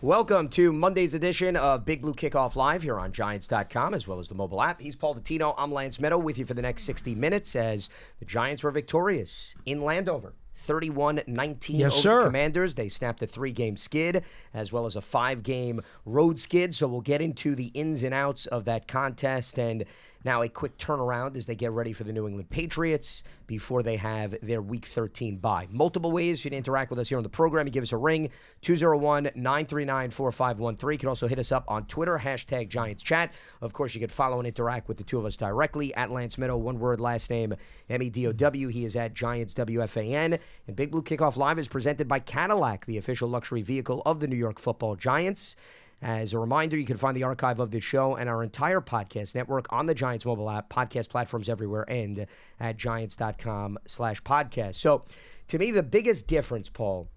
Welcome to Monday's edition of Big Blue Kickoff Live here on Giants.com as well as the mobile app. He's Paul Dottino. I'm Lance Meadow with you for the next 60 minutes as the Giants were victorious in Landover. 31-19 over the Commanders. They snapped a 3-game skid as well as a 5-game road skid. So we'll get into the ins and outs of that contest and now a quick turnaround as they get ready for the New England Patriots before they have their Week 13 bye. Multiple ways you can interact with us here on the program. You give us a ring, 201-939-4513. You can also hit us up on Twitter, hashtag GiantsChat. Of course, you can follow and interact with the two of us directly at Lance Meadow, one word, last name, M-E-D-O-W. He is at Giants WFAN. And Big Blue Kickoff Live is presented by Cadillac, the official luxury vehicle of the New York Football Giants. As a reminder, you can find the archive of this show and our entire podcast network on the Giants mobile app, podcast platforms everywhere, and at giants.com/podcast. So, to me, the biggest difference, Paul,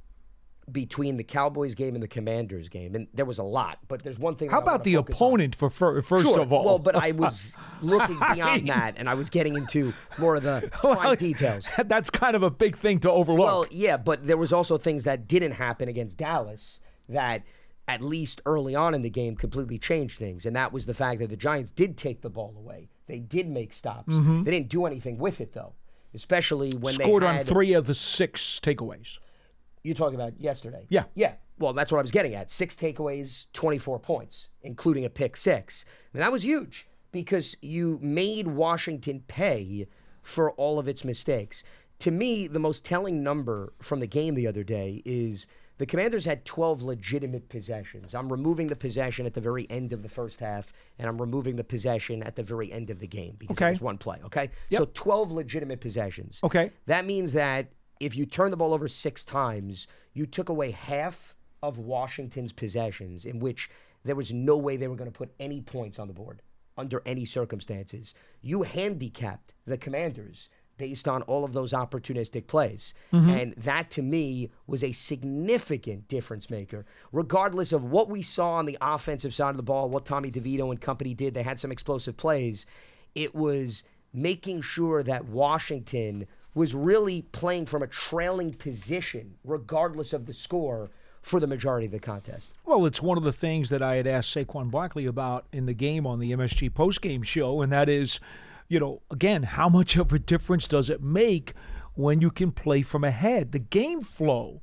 between the Cowboys game and the Commanders game, and there was a lot, but there's one thing. How about the opponent first of all? Well, but I was looking beyond that, and I was getting into more of the fine details. That's kind of a big thing to overlook. Well, yeah, but there was also things that didn't happen against Dallas that, at least early on in the game, completely changed things. And that was the fact that the Giants did take the ball away. They did make stops. Mm-hmm. They didn't do anything with it, though, especially when scored they had, on 3 of the 6 takeaways. You're talking about yesterday? Yeah. Yeah. Well, that's what I was getting at. 6 takeaways, 24 points, including a pick 6. And that was huge because you made Washington pay for all of its mistakes. To me, the most telling number from the game the other day is the Commanders had 12 legitimate possessions. I'm removing the possession at the very end of the first half, and I'm removing the possession at the very end of the game because it was one play, okay? Yep. So 12 legitimate possessions. Okay. That means that if you turn the ball over 6 times, you took away half of Washington's possessions in which there was no way they were going to put any points on the board under any circumstances. You handicapped the Commanders based on all of those opportunistic plays. Mm-hmm. And that, to me, was a significant difference maker. Regardless of what we saw on the offensive side of the ball, what Tommy DeVito and company did, they had some explosive plays. It was making sure that Washington was really playing from a trailing position, regardless of the score, for the majority of the contest. Well, it's one of the things that I had asked Saquon Barkley about in the game on the MSG postgame show, and that is, again, how much of a difference does it make when you can play from ahead? The game flow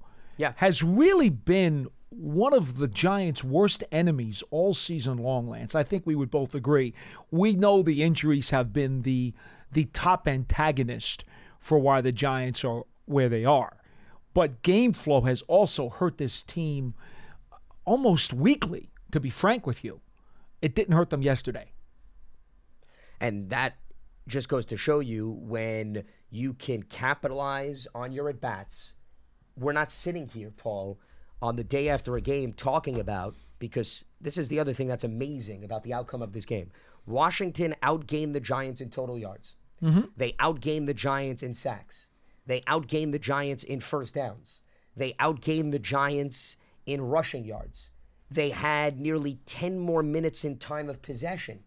has really been one of the Giants' worst enemies all season long, Lance. I think we would both agree. We know the injuries have been the top antagonist for why the Giants are where they are. But game flow has also hurt this team almost weekly, to be frank with you. It didn't hurt them yesterday. And that just goes to show you when you can capitalize on your at-bats. We're not sitting here, Paul, on the day after a game talking about, because this is the other thing that's amazing about the outcome of this game. Washington outgained the Giants in total yards. Mm-hmm. They outgained the Giants in sacks. They outgained the Giants in first downs. They outgained the Giants in rushing yards. They had nearly 10 more minutes in time of possession.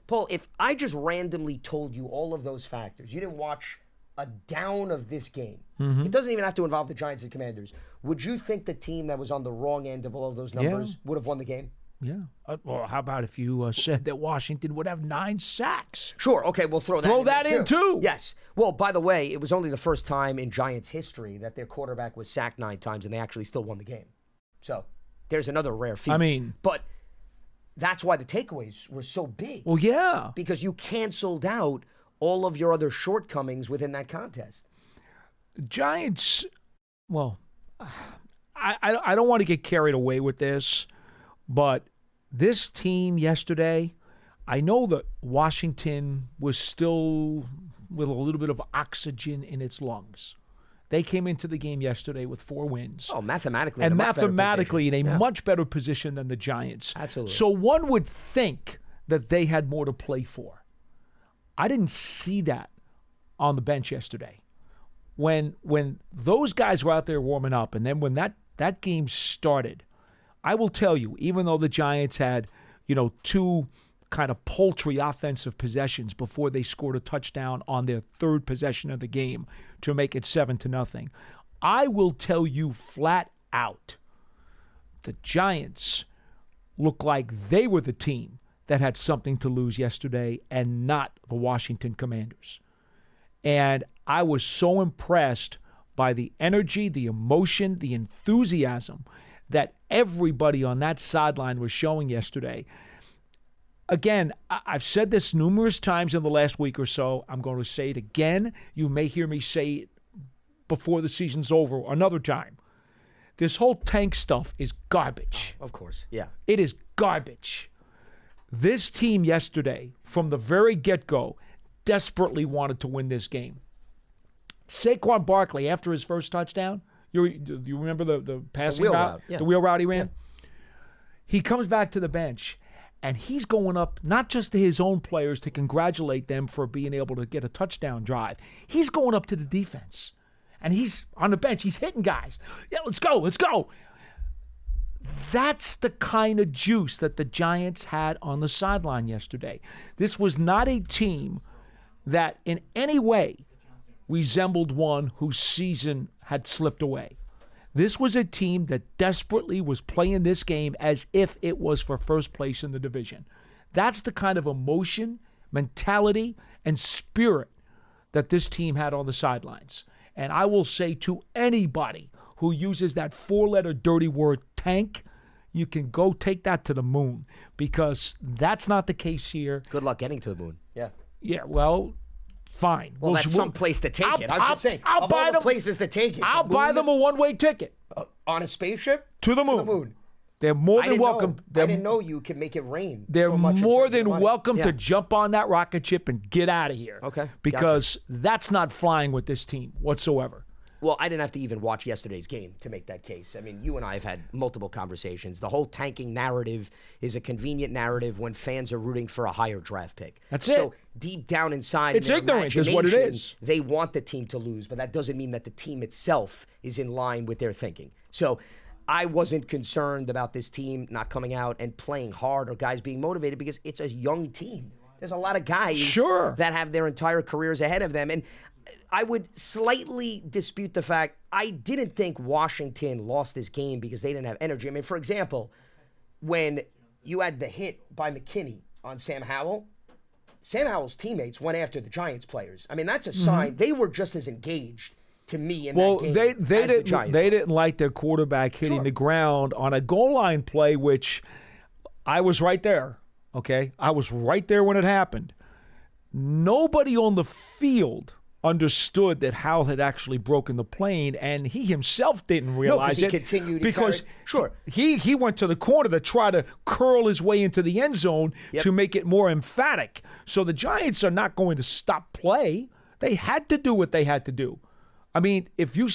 Paul, if I just randomly told you all of those factors, you didn't watch a down of this game. Mm-hmm. It doesn't even have to involve the Giants and Commanders. Would you think the team that was on the wrong end of all of those numbers would have won the game? Yeah. Well, how about if you said that Washington would have 9 sacks? Sure. Okay, we'll throw that in too. Yes. Well, by the way, it was only the first time in Giants history that their quarterback was sacked 9 times and they actually still won the game. So there's another rare feat. But that's why the takeaways were so big. Well, yeah. Because you canceled out all of your other shortcomings within that contest. The Giants, well, I don't want to get carried away with this, but this team yesterday, I know that Washington was still with a little bit of oxygen in its lungs. They came into the game yesterday with 4 wins. Oh, mathematically. And mathematically in a much better position than the Giants. Absolutely. So one would think that they had more to play for. I didn't see that on the bench yesterday. When those guys were out there warming up, and then when that game started, I will tell you, even though the Giants had, 2 kind of paltry offensive possessions before they scored a touchdown on their 3rd possession of the game to make it 7-0, I will tell you flat out the Giants looked like they were the team that had something to lose yesterday and not the Washington Commanders. And I was so impressed by the energy, the emotion, the enthusiasm that everybody on that sideline was showing yesterday. Again, I've said this numerous times in the last week or so. I'm going to say it again. You may hear me say it before the season's over another time. This whole tank stuff is garbage. Of course, yeah. It is garbage. This team yesterday, from the very get-go, desperately wanted to win this game. Saquon Barkley, after his first touchdown, you remember the passing route? Yeah. The wheel route he ran? Yeah. He comes back to the bench, and he's going up not just to his own players to congratulate them for being able to get a touchdown drive. He's going up to the defense, and he's on the bench. He's hitting guys. Yeah, let's go. That's the kind of juice that the Giants had on the sideline yesterday. This was not a team that in any way resembled one whose season had slipped away. This was a team that desperately was playing this game as if it was for first place in the division. That's the kind of emotion, mentality, and spirit that this team had on the sidelines. And I will say to anybody who uses that four-letter dirty word tank, you can go take that to the moon, because that's not the case here. Good luck getting to the moon. Yeah. Yeah, well, fine. Well, that's some place to take it. I'm just saying. I'll buy all the places to take it. I'll buy them a one-way ticket. On a spaceship? To the moon. They're more than welcome. I didn't know you can make it rain. They're so much more than welcome yeah. to jump on that rocket ship and get out of here. Okay. Because that's not flying with this team whatsoever. Well, I didn't have to even watch yesterday's game to make that case. I mean, you and I have had multiple conversations. The whole tanking narrative is a convenient narrative when fans are rooting for a higher draft pick. That's it. So deep down inside, it's in their ignorant is what it is. They want the team to lose, but that doesn't mean that the team itself is in line with their thinking. So I wasn't concerned about this team not coming out and playing hard or guys being motivated, because it's a young team. There's a lot of guys that have their entire careers ahead of them. And I would slightly dispute the fact I didn't think Washington lost this game because they didn't have energy. I mean, for example, when you had the hit by McKinney on Sam Howell's teammates went after the Giants players. I mean, that's a sign they were just as engaged to me in that game they didn't like their quarterback hitting the ground on a goal line play, which I was right there. Okay, I was right there when it happened. Nobody on the field understood that Howell had actually broken the plane, and he himself didn't realize he continued because he went to the corner to try to curl his way into the end zone to make it more emphatic. So the Giants are not going to stop play. They had to do what they had to do. I mean, if you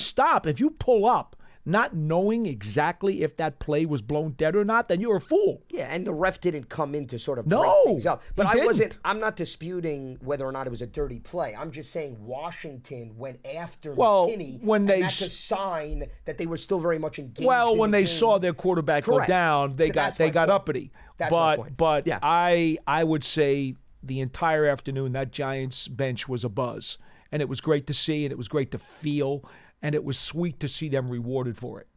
pull up, not knowing exactly if that play was blown dead or not, then you're a fool. Yeah, and the ref didn't come in to sort of break things up. But I'm not disputing whether or not it was a dirty play. I'm just saying Washington went after McKinney, and that's a sign that they were still very much engaged. Well, when they saw their quarterback go down, they got uppity. That's my point. But yeah. I would say the entire afternoon that Giants bench was abuzz. And it was great to see, and it was great to feel, and it was sweet to see them rewarded for it.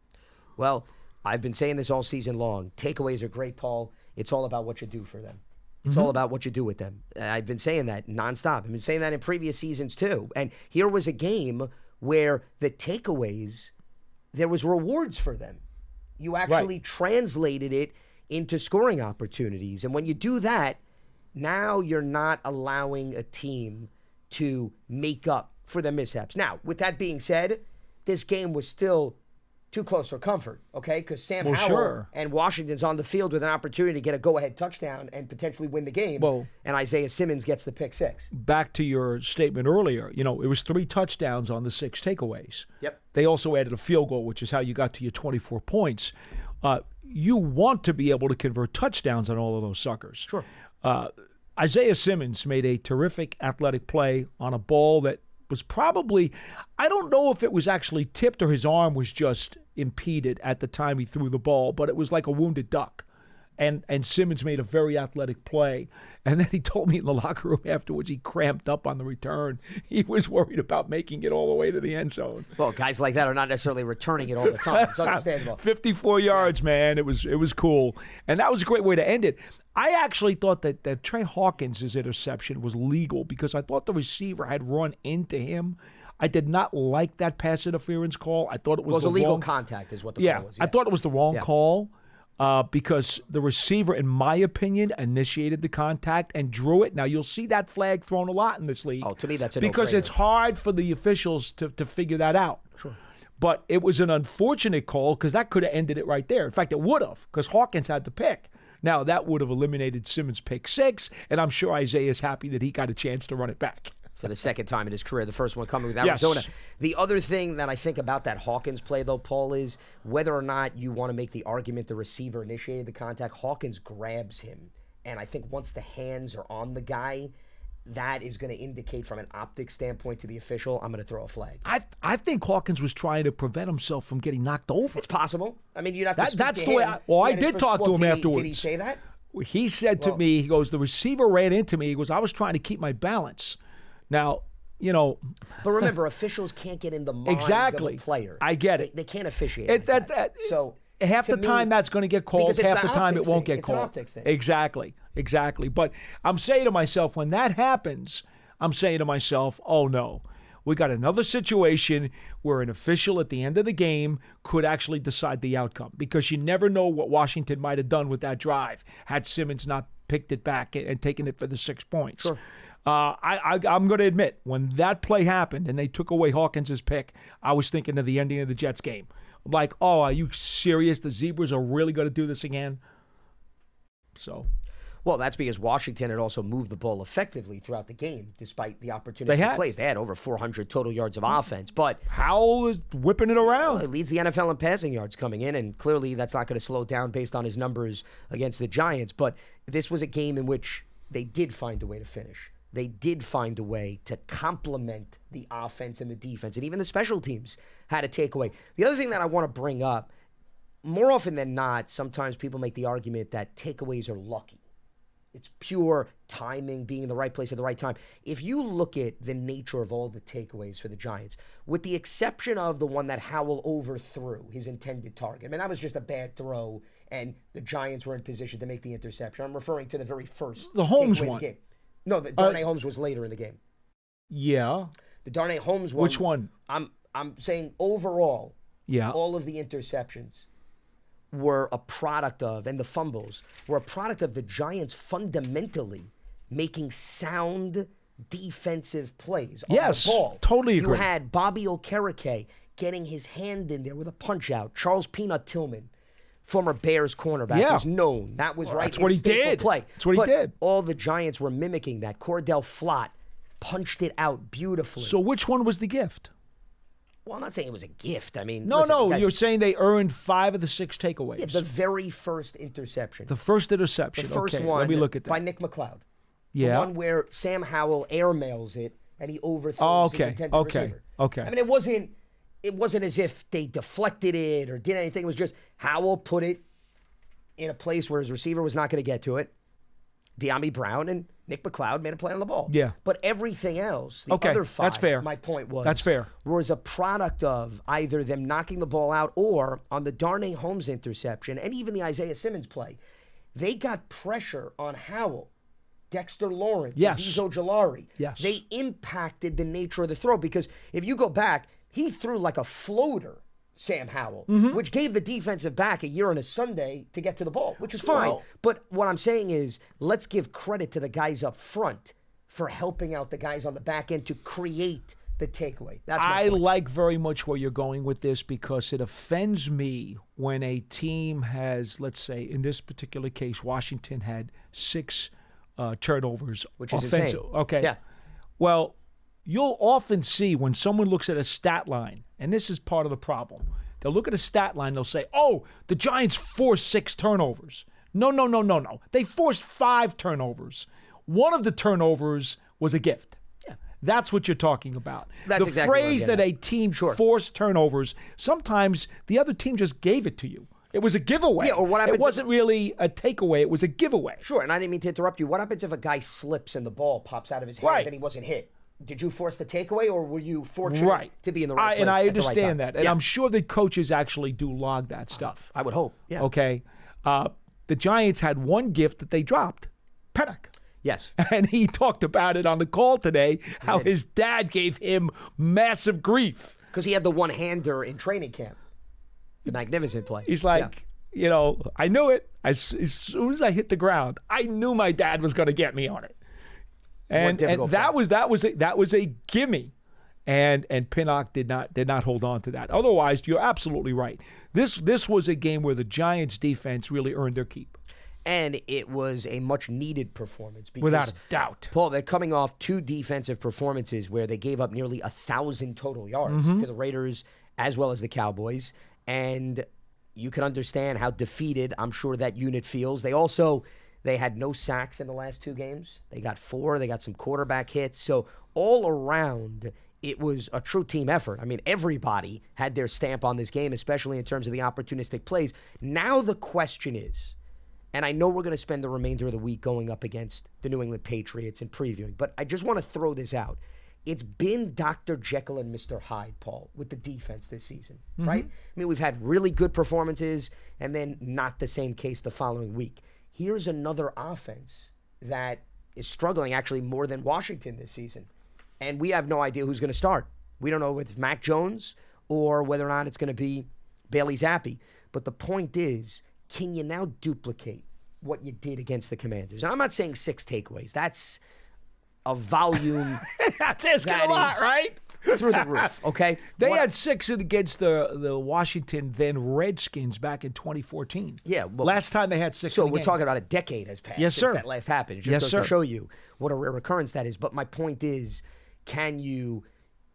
Well, I've been saying this all season long. Takeaways are great, Paul. It's all about what you do for them. It's all about what you do with them. I've been saying that nonstop. I've been saying that in previous seasons too. And here was a game where the takeaways, there was rewards for them. You actually translated it into scoring opportunities. And when you do that, now you're not allowing a team to make up for the mishaps. Now, with that being said, this game was still too close for comfort, okay? Because Sam Howell and Washington's on the field with an opportunity to get a go-ahead touchdown and potentially win the game, and Isaiah Simmons gets the pick six. Back to your statement earlier, it was 3 touchdowns on the 6 takeaways. Yep. They also added a field goal, which is how you got to your 24 points. You want to be able to convert touchdowns on all of those suckers. Sure. Isaiah Simmons made a terrific athletic play on a ball that was probably, I don't know if it was actually tipped or his arm was just impeded at the time he threw the ball, but it was like a wounded duck. And Simmons made a very athletic play. And then he told me in the locker room afterwards he cramped up on the return. He was worried about making it all the way to the end zone. Well, guys like that are not necessarily returning it all the time. It's understandable. 54 yards, man. It was cool. And that was a great way to end it. I actually thought that Trey Hawkins' interception was legal because I thought the receiver had run into him. I did not like that pass interference call. I thought it was illegal contact is what the call was. Yeah, I thought it was the wrong call because the receiver, in my opinion, initiated the contact and drew it. Now, you'll see that flag thrown a lot in this league. Oh, to me, that's a because no-brainer. It's hard for the officials to figure that out. Sure. But it was an unfortunate call because that could have ended it right there. In fact, it would have because Hawkins had the pick. Now, that would have eliminated Simmons' pick 6, and I'm sure Isaiah's happy that he got a chance to run it back. For the second time in his career, the first one coming with Arizona. Yes. The other thing that I think about that Hawkins play, though, Paul, is whether or not you want to make the argument the receiver initiated the contact, Hawkins grabs him. And I think once the hands are on the guy, that is going to indicate from an optic standpoint to the official, I'm going to throw a flag. I think Hawkins was trying to prevent himself from getting knocked over. It's possible. I mean, you'd have to speak that's to the him. way I did talk to him afterwards. Did he say that? He said to me, he goes, the receiver ran into me. He goes, I was trying to keep my balance. Now, you know. But remember, officials can't get in the mind exactly. of a player. I get it. They can't officiate that. So half the time that's going to get called, half the time it won't get called. It's an optics thing. Exactly. But I'm saying to myself, when that happens, I'm saying to myself, oh no, we got another situation where an official at the end of the game could actually decide the outcome because you never know what Washington might have done with that drive had Simmons not picked it back and taken it for the 6 points. Sure. I'm going to admit, when that play happened and they took away Hawkins' pick, I was thinking of the ending of the Jets game. I'm like, oh, are you serious? The Zebras are really going to do this again? So... Well, that's because Washington had also moved the ball effectively throughout the game, despite the opportunistic plays. They had over 400 total yards of offense. But Howell is whipping it around. Well, it leads the NFL in passing yards coming in, and clearly that's not going to slow down based on his numbers against the Giants. But this was a game in which they did find a way to finish. They did find a way to complement the offense and the defense, and even the special teams had a takeaway. The other thing that I want to bring up, more often than not, sometimes people make the argument that takeaways are lucky. It's pure timing, being in the right place at the right time. If you look at the nature of all the takeaways for the Giants, with the exception of the one that Howell overthrew his intended target, I mean, that was just a bad throw, and the Giants were in position to make the interception. I'm referring to the very first the Holmes one. Of the game. No, the Darnay Holmes was later in the game. Yeah. The Darnay Holmes one. Which one? I'm saying overall, all of the interceptions were a product of, and the fumbles were a product of the Giants fundamentally making sound defensive plays on the ball. Totally agree. You had Bobby Okereke getting his hand in there with a punch out. Charles Peanut Tillman, former Bears cornerback, was known. That was That's what he did. Play. That's what he did. All the Giants were mimicking that. Cordell Flott punched it out beautifully. So which one was the gift? Well, I'm not saying it was a gift. I mean, you're saying they earned 5 of the 6 takeaways. Yeah, the very first interception. The first interception. The first one. Let me look at that. By Nick McLeod. Yeah. The one where Sam Howell airmails it and he overthrows his intended receiver. Okay. I mean, it wasn't as if they deflected it or did anything. It was just Howell put it in a place where his receiver was not going to get to it. De'Ami Brown and Nick McLeod made a play on the ball. Yeah. But everything else, the other 5, that's fair. My point was, that's fair. Was a product of either them knocking the ball out or on the Darnay Holmes interception and even the Isaiah Simmons play, they got pressure on Howell, Dexter Lawrence, Azeez Ojulari. Yes. They impacted the nature of the throw because if you go back, he threw like a floater, Sam Howell, which gave the defensive back a year and a Sunday to get to the ball, which is fine. Well, but what I'm saying is, let's give credit to the guys up front for helping out the guys on the back end to create the takeaway. That's my point. like very much where you're going with this because it offends me when a team has, let's say, in this particular case, Washington had 6 turnovers. Which is offensive. insane. Okay. Yeah. Well, you'll often see when someone looks at a stat line, and this is part of the problem. They'll look at a stat line, they'll say, oh, the Giants forced 6 turnovers. No. They forced 5 turnovers. One of the turnovers was a gift. Yeah. That's what you're talking about. That's the exactly phrase that a team forced turnovers, sometimes the other team just gave it to you. It was a giveaway. Yeah, or what happens It wasn't really a takeaway. It was a giveaway. Sure, and I didn't mean to interrupt you. What happens if a guy slips and the ball pops out of his hand Right. and he wasn't hit? Did you force the takeaway, or were you fortunate to be in the right place And I at the right understand time? that. And I'm sure that coaches actually do log that stuff. I would hope. Yeah. Okay. The Giants had one gift that they dropped, Pennock. Yes. And he talked about it on the call today, how his dad gave him massive grief. Because he had the one-hander in training camp. The magnificent play. He's like, I knew it. As soon as I hit the ground, I knew my dad was going to get me on it. And that was a gimme. And Pinnock did not hold on to that. Otherwise, you're absolutely right. This was a game where the Giants defense really earned their keep. And it was a much-needed performance. Because, without a doubt. Paul, they're coming off 2 defensive performances where they gave up nearly 1,000 total yards to the Raiders as well as the Cowboys. And you can understand how defeated I'm sure that unit feels. They had no sacks in the last 2 games. They got 4. They got some quarterback hits. So all around, it was a true team effort. I mean, everybody had their stamp on this game, especially in terms of the opportunistic plays. Now the question is, and I know we're going to spend the remainder of the week going up against the New England Patriots and previewing, but I just want to throw this out. It's been Dr. Jekyll and Mr. Hyde, Paul, with the defense this season, right? I mean, we've had really good performances and then not the same case the following week. Here's another offense that is struggling actually more than Washington this season. And we have no idea who's going to start. We don't know if it's Mac Jones or whether or not it's going to be Bailey Zappi. But the point is, can you now duplicate what you did against the Commanders? And I'm not saying 6 takeaways. That's a volume That's asking a lot, right? through the roof, okay? They had 6 against the Washington then Redskins back in 2014. Yeah. Well, last time they had 6 So in a we're game. talking about a decade has passed Yes, since sir. that last happened. It just Yes, goes sir. to show you what a rare occurrence that is. But my point is, can you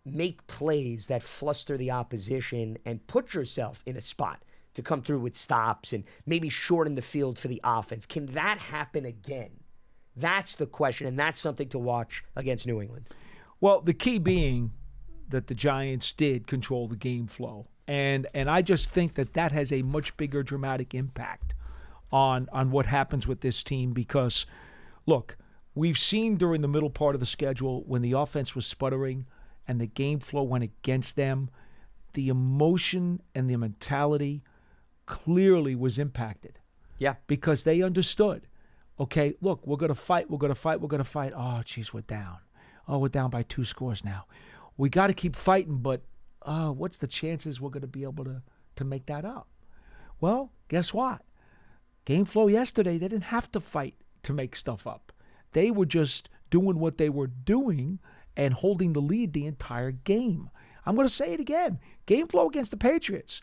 make plays that fluster the opposition and put yourself in a spot to come through with stops and maybe shorten the field for the offense? Can that happen again? That's the question, and that's something to watch against New England. Well, the key being that the Giants did control the game flow. And I just think that has a much bigger dramatic impact on what happens with this team because, look, we've seen during the middle part of the schedule when the offense was sputtering and the game flow went against them, the emotion and the mentality clearly was impacted. Yeah. Because they understood, okay, look, we're going to fight. Oh, geez, we're down. Oh, we're down by 2 scores now. We got to keep fighting, but what's the chances we're going to be able to make that up? Well, guess what? Game flow yesterday, they didn't have to fight to make stuff up. They were just doing what they were doing and holding the lead the entire game. I'm going to say it again. Game flow against the Patriots.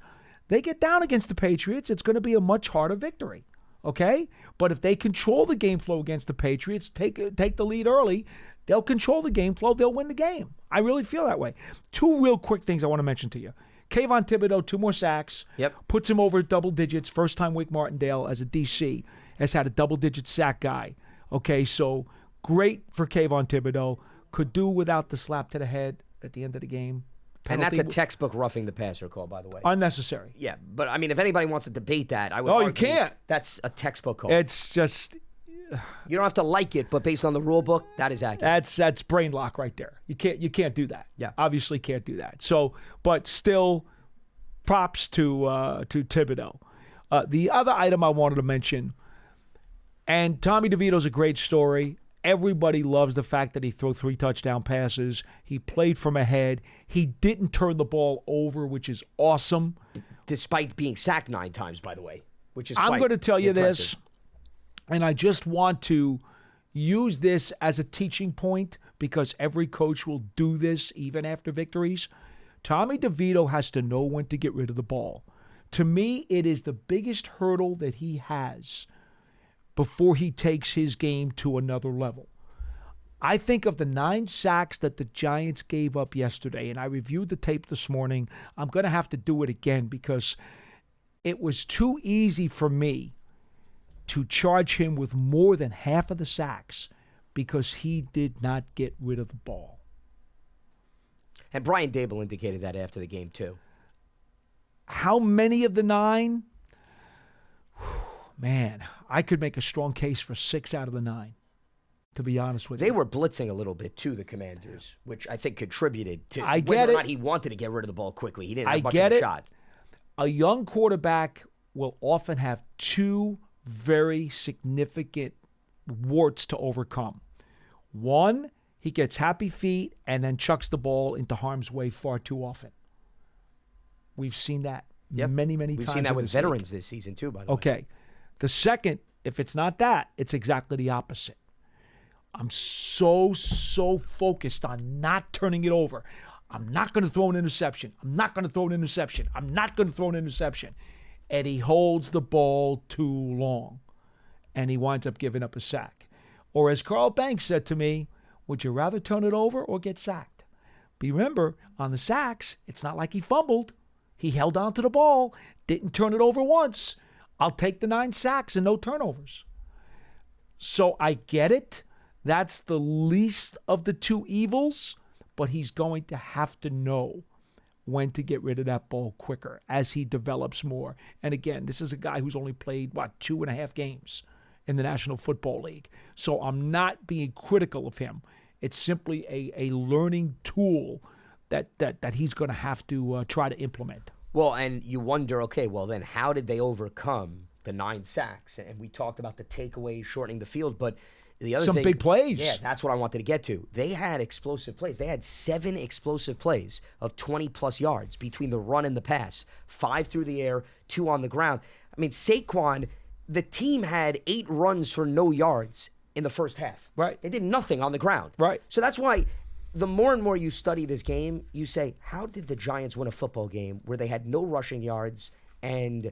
They get down against the Patriots, it's going to be a much harder victory. Okay? But if they control the game flow against the Patriots, take the lead early, they'll control the game flow, they'll win the game. I really feel that way. 2 real quick things I want to mention to you. Kayvon Thibodeau, 2 more sacks. Yep. Puts him over double digits. First time Wake Martindale as a DC has had a double-digit sack guy. Okay, so great for Kayvon Thibodeau. Could do without the slap to the head at the end of the game. And that's a Penalty textbook roughing the passer call, by the way. unnecessary. Yeah, but I mean, if anybody wants to debate that, I would Oh, you argue can't. That's a textbook call. It's just You don't have to like it, but based on the rule book, that is accurate. that's brain lock right there. You can't do that. Yeah. Obviously can't do that. So, but still, props to Thibodeau. The other item I wanted to mention, and Tommy DeVito's a great story. Everybody loves the fact that he threw 3 touchdown passes. He played from ahead. He didn't turn the ball over, which is awesome. Despite being sacked 9 times, by the way, which is I'm quite going to tell you impressive. this, and I just want to use this as a teaching point because every coach will do this even after victories. Tommy DeVito has to know when to get rid of the ball. To me, it is the biggest hurdle that he has before he takes his game to another level. I think of the 9 sacks that the Giants gave up yesterday, and I reviewed the tape this morning. I'm going to have to do it again because it was too easy for me to charge him with more than half of the sacks because he did not get rid of the ball. And Brian Dable indicated that after the game, too. How many of the 9? Man, I could make a strong case for 6 out of the 9, to be honest with you. They were blitzing a little bit too, the Commanders, which I think contributed to I get whether or it. not he wanted to get rid of the ball quickly. He didn't I have much get of a it. shot. A young quarterback will often have 2 very significant warts to overcome. One, he gets happy feet and then chucks the ball into harm's way far too often. We've seen that many times. We've seen that with veterans this season too, by the way. Okay. The second, if it's not that, it's exactly the opposite. I'm so focused on not turning it over. I'm not going to throw an interception. I'm not going to throw an interception. I'm not going to throw an interception. And he holds the ball too long. And he winds up giving up a sack. Or as Carl Banks said to me, would you rather turn it over or get sacked? But remember, on the sacks, it's not like he fumbled. He held on to the ball, didn't turn it over once. I'll take the 9 sacks and no turnovers. So I get it. That's the least of the 2 evils, but he's going to have to know when to get rid of that ball quicker as he develops more. And again, this is a guy who's only played, 2.5 games in the National Football League. So I'm not being critical of him. It's simply a learning tool that he's going to have to try to implement. Well, and you wonder, okay, well then how did they overcome the 9 sacks? And we talked about the takeaways, shortening the field, but the other Some thing, big plays. Yeah, that's what I wanted to get to. They had explosive plays. They had 7 explosive plays of 20-plus yards between the run and the pass, 5 through the air, 2 on the ground. I mean, Saquon, the team had 8 runs for no yards in the first half. Right. They did nothing on the ground. Right. So that's why the more and more you study this game, you say, how did the Giants win a football game where they had no rushing yards and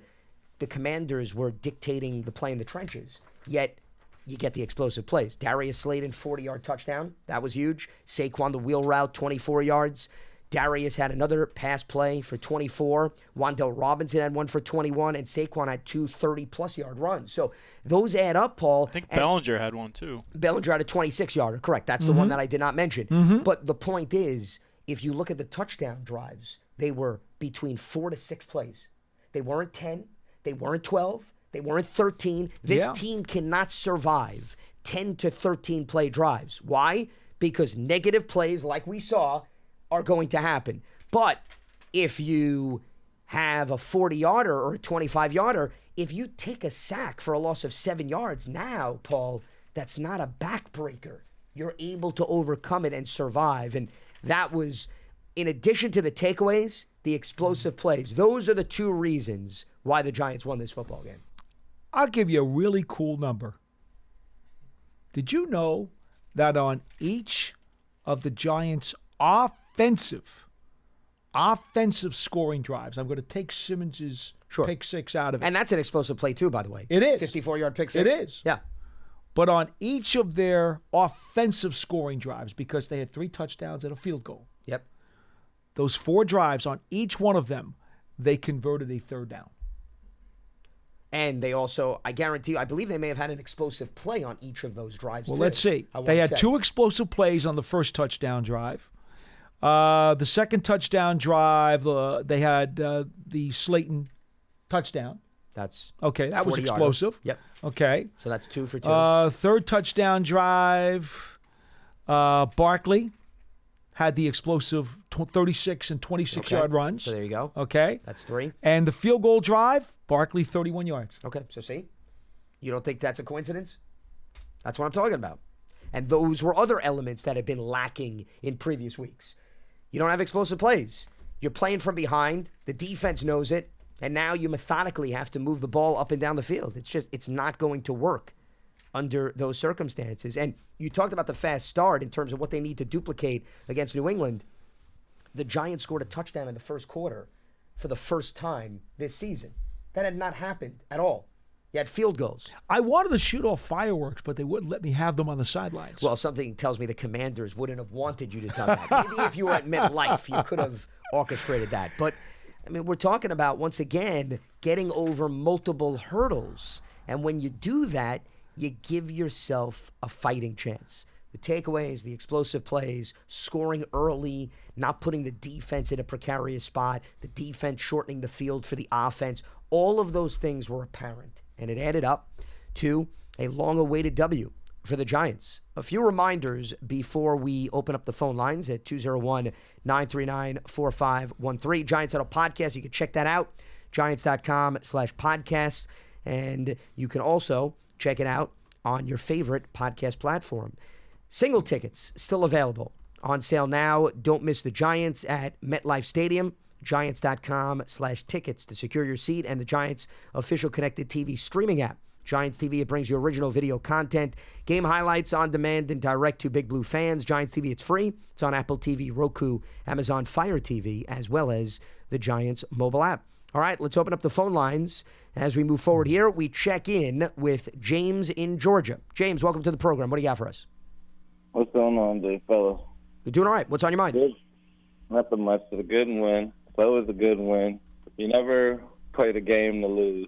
the Commanders were dictating the play in the trenches, yet you get the explosive plays. Darius Slayton, 40-yard touchdown. That was huge. Saquon, the wheel route, 24 yards. Darius had another pass play for 24. Wan'Dale Robinson had one for 21, and Saquon had 2 30-plus yard runs. So those add up, Paul. I think Bellinger had one too. Bellinger had a 26-yarder. Correct. That's the one that I did not mention. But the point is, if you look at the touchdown drives, they were between 4 to 6 plays. They weren't 10. They weren't 12. They weren't 13. This team cannot survive 10 to 13 play drives. Why? Because negative plays, like we saw, are going to happen. But if you have a 40-yarder or a 25-yarder, if you take a sack for a loss of 7 yards, now, Paul, that's not a backbreaker. You're able to overcome it and survive. And that was, in addition to the takeaways, the explosive plays. Those are the 2 reasons why the Giants won this football game. I'll give you a really cool number. Did you know that on each of the Giants' offensive scoring drives, I'm going to take Simmons' pick 6 out of it. And that's an explosive play too, by the way. It is. 54-yard pick 6. It is. Yeah. But on each of their offensive scoring drives, because they had 3 touchdowns and a field goal, Yep. those 4 drives, on each one of them, they converted a 3rd down. And they also, I guarantee you, I believe they may have had an explosive play on each of those drives, Well, too. let's see. They had 2 explosive plays on the first touchdown drive. The second touchdown drive, they had the Slayton touchdown. That's okay. That was 40-yarder. explosive. Yep. Okay. So that's 2 for 2. Third touchdown drive, Barkley had the explosive 36 and 26-yard runs. So there you go. Okay. That's 3. And the field goal drive, Barkley 31 yards. Okay. So see, you don't think that's a coincidence? That's what I'm talking about. And those were other elements that had been lacking in previous weeks. You don't have explosive plays. You're playing from behind. The defense knows it. And now you methodically have to move the ball up and down the field. It's not going to work under those circumstances. And you talked about the fast start in terms of what they need to duplicate against New England. The Giants scored a touchdown in the first quarter for the first time this season. That had not happened at all. You had field goals. I wanted to shoot off fireworks, but they wouldn't let me have them on the sidelines. Well, something tells me the Commanders wouldn't have wanted you to do that. Maybe if you were at MetLife, you could have orchestrated that. But, I mean, we're talking about, once again, getting over multiple hurdles. And when you do that, you give yourself a fighting chance. The takeaways, the explosive plays, scoring early, not putting the defense in a precarious spot, the defense shortening the field for the offense, all of those things were apparent. and it added up to a long-awaited W for the Giants. A few reminders before we open up the phone lines at 201-939-4513. Giants Huddle Podcast. You can check that out, giants.com/podcast. And you can also check it out on your favorite podcast platform. Single tickets still available. On sale now. Don't miss the Giants at MetLife Stadium. Giants.com/tickets to secure your seat, and the Giants official connected TV streaming app. Giants TV, it brings you original video content, game highlights on demand and direct to Big Blue fans. Giants TV, it's free. It's on Apple TV, Roku, Amazon Fire TV, as well as the Giants mobile app. All right, let's open up the phone lines. As we move forward here, we check in with James in Georgia. James, welcome to the program. What do you got for us? What's going on, big fella? You're doing all right. What's on your mind? Good. Nothing much. It's a good win. It's always a good win. You never play the game to lose.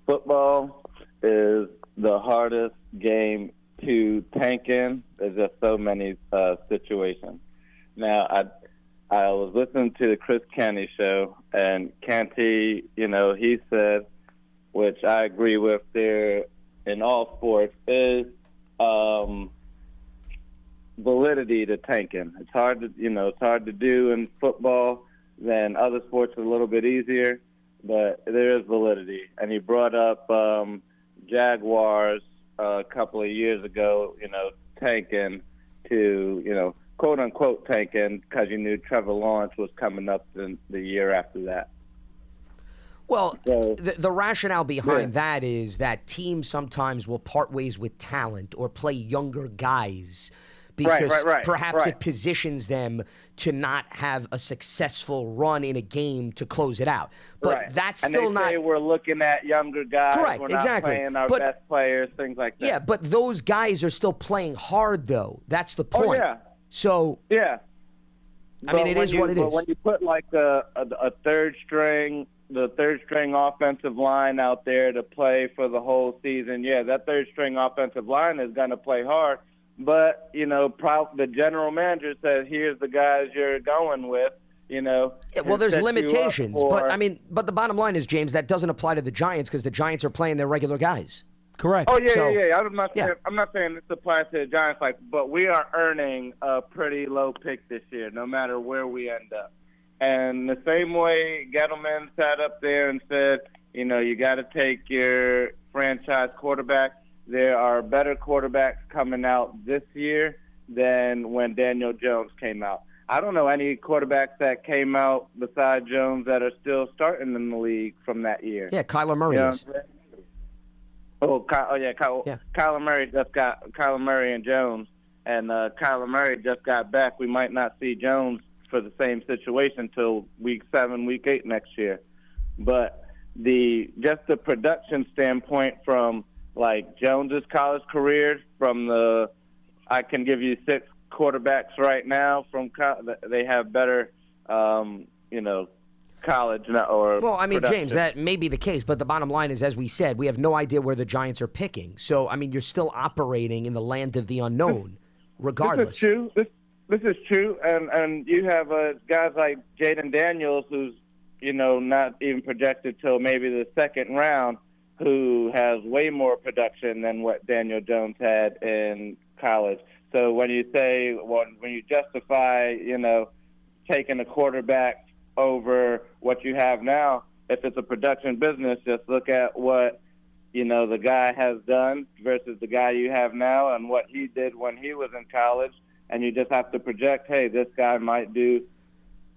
Football is the hardest game to tank in. There's just so many situations. Now, I was listening to the Chris Canty show, and Canty, he said, which I agree with there in all sports, is validity to tanking. It's hard to do in football. Then other sports are a little bit easier, but there is validity. And he brought up Jaguars a couple of years ago, tanking to, quote unquote tanking, because you knew Trevor Lawrence was coming up the year after that. Well, the rationale behind that is that teams sometimes will part ways with talent or play younger guys because perhaps it positions them to not have a successful run in a game to close it out. But that's still not. Say we're looking at younger guys. Correct, we're not exactly. playing our best players, things like that. Yeah, but those guys are still playing hard, though. That's the point. Oh, yeah. So, yeah. I mean, it is what it is. But when you put like the third string offensive line out there to play for the whole season, that third string offensive line is going to play hard. But, the general manager says, here's the guys you're going with, Yeah, well, there's limitations. But the bottom line is, James, that doesn't apply to the Giants because the Giants are playing their regular guys. Correct. Oh, yeah. I'm not saying this applies to the Giants, but we are earning a pretty low pick this year, no matter where we end up. And the same way Gettleman sat up there and said, you got to take your franchise quarterback. There are better quarterbacks coming out this year than when Daniel Jones came out. I don't know any quarterbacks that came out besides Jones that are still starting in the league from that year. Yeah, Kyler Murray is. Kyler Murray and Jones, and Kyler Murray just got back. We might not see Jones for the same situation until week 7, week 8 next year. But the production standpoint from like Jones's college career, I can give you 6 quarterbacks right now from they have better, college or. Well, I mean, production. James, that may be the case, but the bottom line is, as we said, we have no idea where the Giants are picking. So, I mean, you're still operating in the land of the unknown, regardless. This is true. This is true, and you have guys like Jaden Daniels, who's not even projected till maybe the second round, who has way more production than what Daniel Jones had in college. So when you say, when you justify, taking a quarterback over what you have now, if it's a production business, just look at what, the guy has done versus the guy you have now and what he did when he was in college. And you just have to project, hey, this guy might do.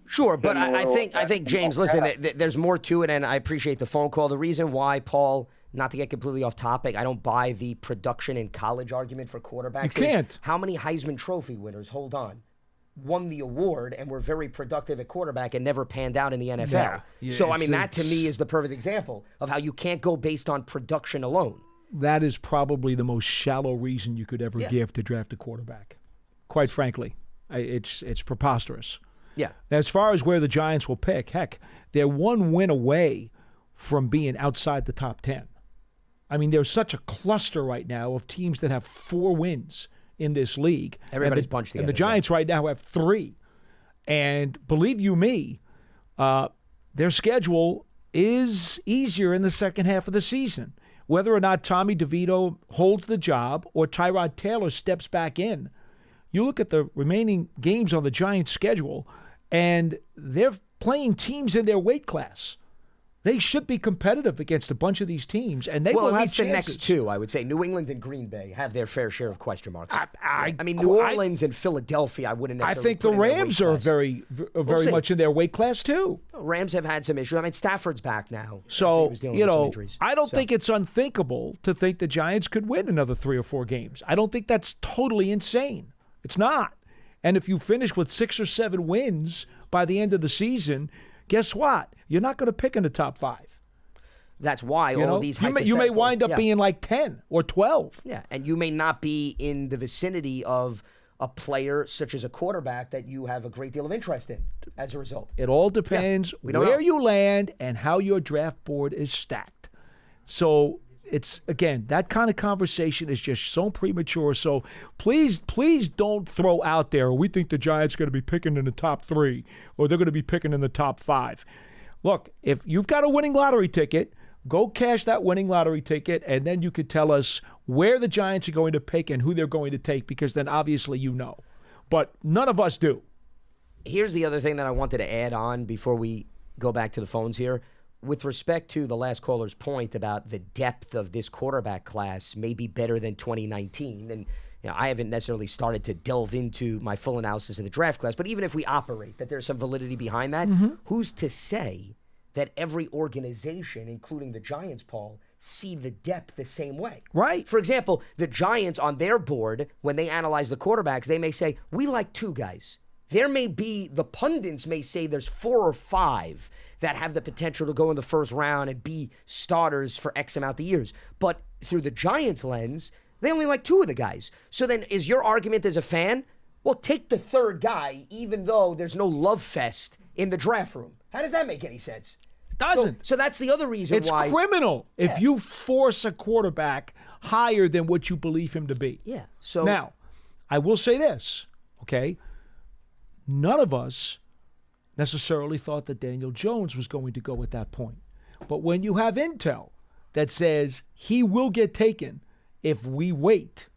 Sure, but I think, James, listen, there's more to it, and I appreciate the phone call. The reason why, Paul, not to get completely off topic, I don't buy the production in college argument for quarterbacks. You can't. How many Heisman Trophy winners, won the award and were very productive at quarterback and never panned out in the NFL? Yeah, so, I mean, that to me is the perfect example of how you can't go based on production alone. That is probably the most shallow reason you could ever give to draft a quarterback. Quite frankly, it's preposterous. Yeah. Now, as far as where the Giants will pick, heck, they're one win away from being outside the top 10. I mean, there's such a cluster right now of teams that have 4 wins in this league. Everybody's bunched together. And the Giants right now have 3. And believe you me, their schedule is easier in the second half of the season. whether or not Tommy DeVito holds the job or Tyrod Taylor steps back in, you look at the remaining games on the Giants' schedule, and they're playing teams in their weight class. They should be competitive against a bunch of these teams, and they will at have least chances. the next two, I would say. New England and Green Bay have their fair share of question marks. I mean, New Orleans and Philadelphia, I wouldn't I necessarily think the put in their Rams weight are class. very much in their weight class, too. Rams have had some issues. I mean, Stafford's back now. So, He was dealing with some injuries. I don't think it's unthinkable to think the Giants could win another 3 or 4 games. I don't think that's totally insane. It's not. And if you finish with 6 or 7 wins by the end of the season, guess what? You're not going to pick in the top 5. That's why all these you may wind up being like 10 or 12. Yeah, and you may not be in the vicinity of a player such as a quarterback that you have a great deal of interest in as a result. It all depends where you land and how your draft board is stacked. So it's, again, that kind of conversation is just so premature. So please don't throw out there, we think the Giants are going to be picking in the top 3 or they're going to be picking in the top 5. Look, if you've got a winning lottery ticket, go cash that winning lottery ticket, and then you could tell us where the Giants are going to pick and who they're going to take, because then obviously you know. But none of us do. Here's the other thing that I wanted to add on before we go back to the phones here. With respect to the last caller's point about the depth of this quarterback class may be better than 2019, and I haven't necessarily started to delve into my full analysis of the draft class, but even if we operate that there's some validity behind that, who's to say that every organization, including the Giants, Paul, see the depth the same way? Right. For example, the Giants on their board, when they analyze the quarterbacks, they may say, we like 2 guys. There may be, the pundits may say there's 4 or 5 that have the potential to go in the first round and be starters for X amount of years. But through the Giants' lens, they only like 2 of the guys. So then is your argument as a fan, well, take the 3rd guy, even though there's no love fest in the draft room. How does that make any sense? It doesn't. So that's the other reason why. It's criminal if you force a quarterback higher than what you believe him to be. Yeah. So now, I will say this, okay? None of us necessarily thought that Daniel Jones was going to go at that point. But when you have intel that says he will get taken if we wait,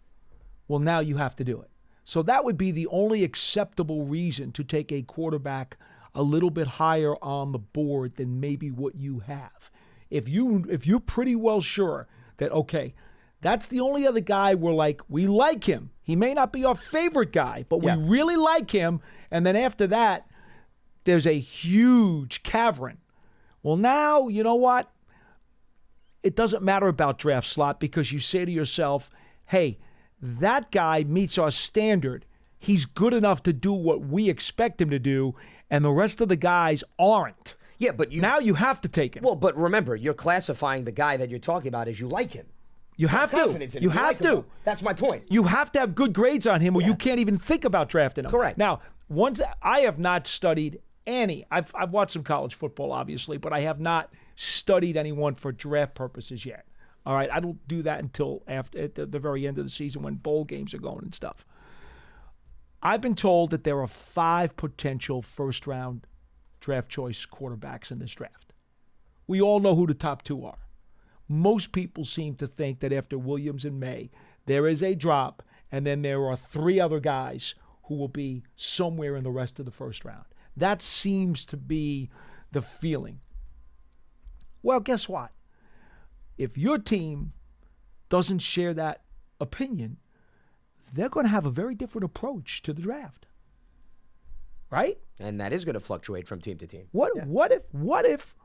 well, now you have to do it. So that would be the only acceptable reason to take a quarterback a little bit higher on the board than maybe what you have. If you're pretty well sure that, okay, that's the only other guy we like him. He may not be our favorite guy, but we really like him. And then after that, there's a huge cavern. Well, now, you know what? It doesn't matter about draft slot, because you say to yourself, hey, that guy meets our standard. He's good enough to do what we expect him to do, and the rest of the guys aren't. Yeah, but now you have to take him. Well, but remember, you're classifying the guy that you're talking about as you like him. You have to. You have to. That's my point. You have to have good grades on him, or you can't even think about drafting him. Correct. Now, once I have not studied any. I've watched some college football, obviously, but I have not studied anyone for draft purposes yet. All right, I don't do that until after at the very end of the season when bowl games are going and stuff. I've been told that there are 5 potential first-round draft choice quarterbacks in this draft. We all know who the top 2 are. Most people seem to think that after Williams and May, there is a drop, and then there are 3 other guys who will be somewhere in the rest of the first round. That seems to be the feeling. Well, guess what? If your team doesn't share that opinion, they're going to have a very different approach to the draft. Right? And that is going to fluctuate from team to team. What if,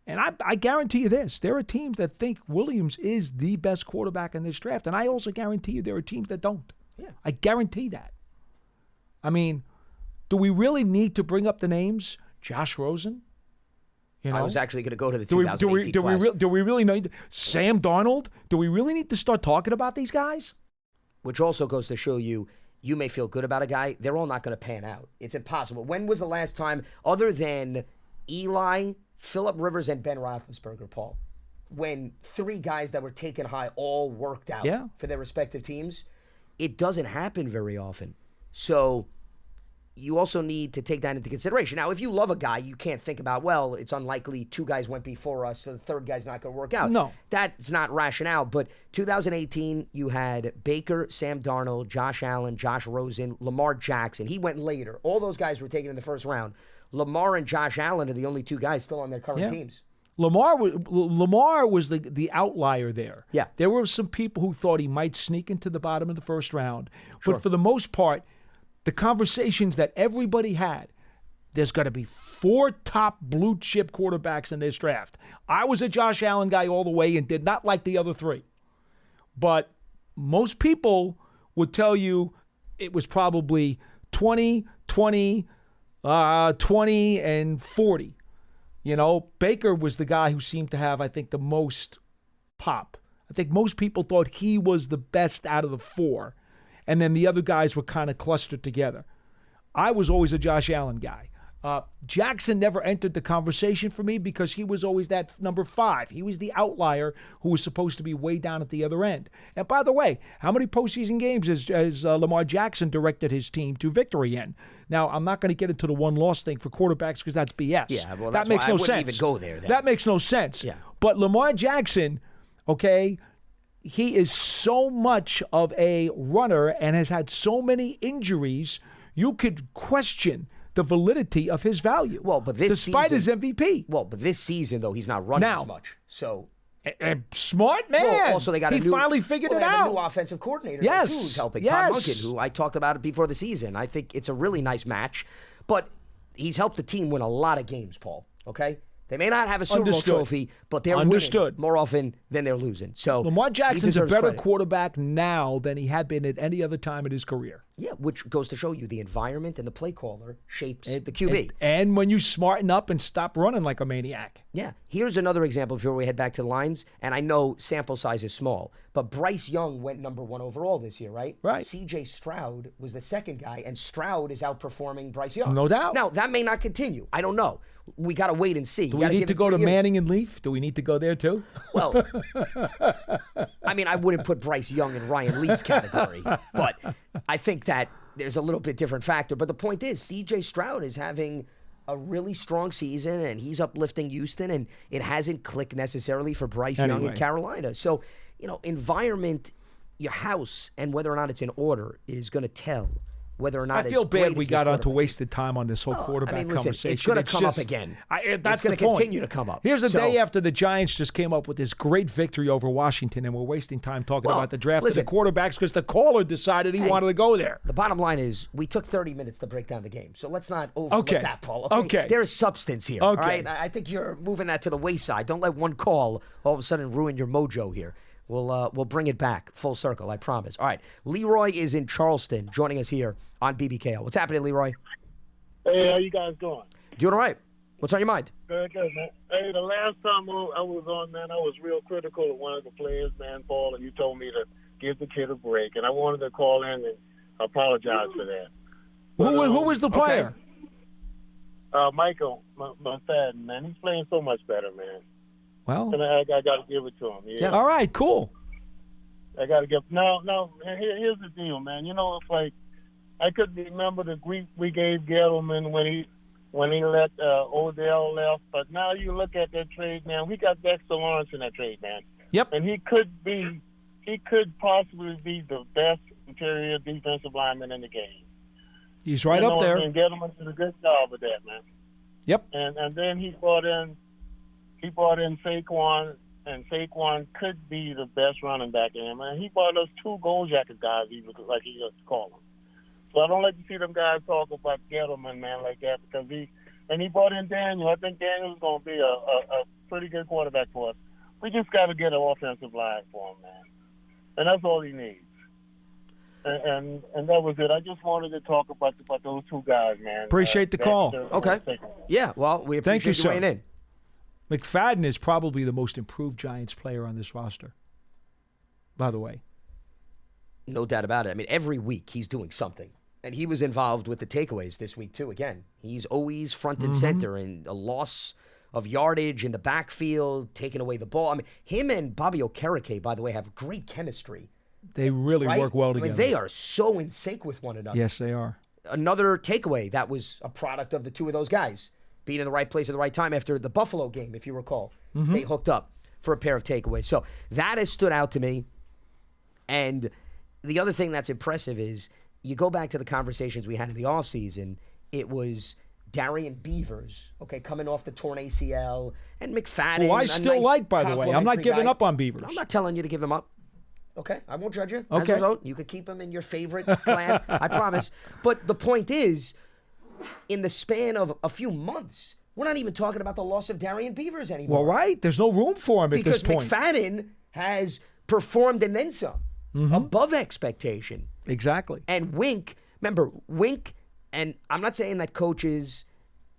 and I guarantee you this, there are teams that think Williams is the best quarterback in this draft, and I also guarantee you there are teams that don't. Yeah. I guarantee that. I mean, do we really need to bring up the names? Josh Rosen? You know? I was actually going to go to the 2018 class. Do we really need Sam Darnold? Do we really need to start talking about these guys? Which also goes to show you, you may feel good about a guy. They're all not going to pan out. It's impossible. When was the last time, other than Eli, Phillip Rivers, and Ben Roethlisberger, Paul, when 3 guys that were taken high all worked out for their respective teams? It doesn't happen very often. So you also need to take that into consideration. Now, if you love a guy, you can't think about, well, it's unlikely 2 guys went before us, so the third guy's not going to work out. No. That's not rationale. But 2018, you had Baker, Sam Darnold, Josh Allen, Josh Rosen, Lamar Jackson. He went later. All those guys were taken in the first round. Lamar and Josh Allen are the only 2 guys still on their current teams. Lamar was the outlier there. Yeah. There were some people who thought he might sneak into the bottom of the first round. Sure. But for the most part, the conversations that everybody had, there's got to be 4 top blue chip quarterbacks in this draft. I was a Josh Allen guy all the way and did not like the other 3. But most people would tell you it was probably 20, 20, 20, and 40. You know, Baker was the guy who seemed to have, I think, the most pop. I think most people thought he was the best out of the 4. And then the other guys were kind of clustered together. I was always a Josh Allen guy. Jackson never entered the conversation for me because he was always that number 5. He was the outlier who was supposed to be way down at the other end. And by the way, how many postseason games has Lamar Jackson directed his team to victory in? Now, I'm not going to get into the one-loss thing for quarterbacks because that's BS. Yeah, well, that makes no sense. I wouldn't even go there then. That makes no sense. Yeah. But Lamar Jackson, okay, he is so much of a runner and has had so many injuries, you could question the validity of his value. Well, but this despite season, his MVP. Well, but this season, though, he's not running Now, as much. So smart man. Well, also, they got he finally figured it they have out. A new offensive coordinator, Yes. too, who's helping. Yes. Todd Monken, who I talked about it before the season. I think it's a really nice match, but he's helped the team win a lot of games, Paul. Okay. They may not have a Super Bowl trophy, but they're winning more often than they're losing. So Lamar Jackson's a better credit. quarterback now than he had been at any other time in his career. Yeah, which goes to show you the environment and the play caller shapes the QB. And when you smarten up and stop running like a maniac. Yeah. Here's another example before we head back to the lines. And I know sample size is small, but Bryce Young went number 1 overall this year, right? Right. C.J. Stroud was the second guy, and Stroud is outperforming Bryce Young. No doubt. Now, that may not continue. I don't know. We got to wait and see. Do we need to go to Manning and Leaf? Do we need to go there too? Well, I mean, I wouldn't put Bryce Young in Ryan Leaf's category, but I think that there's a little bit different factor. But the point is, C.J. Stroud is having a really strong season, and he's uplifting Houston, and it hasn't clicked necessarily for Bryce Young in Carolina. So, environment, your house, and whether or not it's in order is going to tell whether or not I feel bad we got onto wasted time on this whole quarterback conversation. It's going to come up again. That's going to continue to come up. Here's the day after the Giants just came up with this great victory over Washington, and we're wasting time talking about the draft of the quarterbacks because the caller decided he wanted to go there. The bottom line is we took 30 minutes to break down the game, so let's not overlook that, Paul. Okay. There is substance here. Okay. All right? I think you're moving that to the wayside. Don't let one call all of a sudden ruin your mojo here. We'll bring it back full circle, I promise. All right, Leroy is in Charleston, joining us here on BBKL. What's happening, Leroy? Hey, how you guys doing? Doing all right. What's on your mind? Good, man. Hey, the last time I was on, man, I was real critical of one of the players, man, Paul, and you told me to give the kid a break, and I wanted to call in and apologize for that. Who was the player? Michael McFadden, man. He's playing so much better, man. Well, and I got to give it to him. Yeah. All right, cool. I got to give. No. Here's the deal, man. It's like I couldn't remember the grief we gave Gettleman when he let Odell left. But now you look at that trade, man. We got Dexter Lawrence in that trade, man. Yep. And he could possibly be the best interior defensive lineman in the game. He's right up there. And Gettleman did a good job with that, man. Yep. And then he brought in Saquon, and Saquon could be the best running back in him. And he brought us 2 goal jacket guys, like he used to call them. So I don't like to see them guys talk about Gettleman, man, like that, because he brought in Daniel. I think Daniel's going to be a pretty good quarterback for us. We just got to get an offensive line for him, man. And that's all he needs. And that was it. I just wanted to talk about those 2 guys, man. Appreciate the call. Okay. Yeah, well, we appreciate you weighing in. McFadden is probably the most improved Giants player on this roster, by the way. No doubt about it. I mean, every week he's doing something. And he was involved with the takeaways this week, too. Again, he's always front and center in a loss of yardage in the backfield, taking away the ball. I mean, him and Bobby Okereke, by the way, have great chemistry. They really work well together. I mean, they are so in sync with one another. Yes, they are. another takeaway that was a product of the two of those guys being in the right place at the right time after the Buffalo game, if you recall. They hooked up for a pair of takeaways. So that has stood out to me. And the other thing that's impressive is you go back to the conversations we had in the offseason, it was Darian Beavers, okay, coming off the torn ACL, and McFadden. Who I still like, by the way. I'm not giving up on Beavers. I'm not telling you to give him up. Okay, I won't judge you. Okay. As a result, you could keep him in your favorite clan, I promise. But the point is, in the span of a few months, we're not even talking about the loss of Darian Beavers anymore. Well, right. There's no room for him at this point. Because McFadden has performed and then some, above expectation. Exactly. And Wink, remember, and I'm not saying that coaches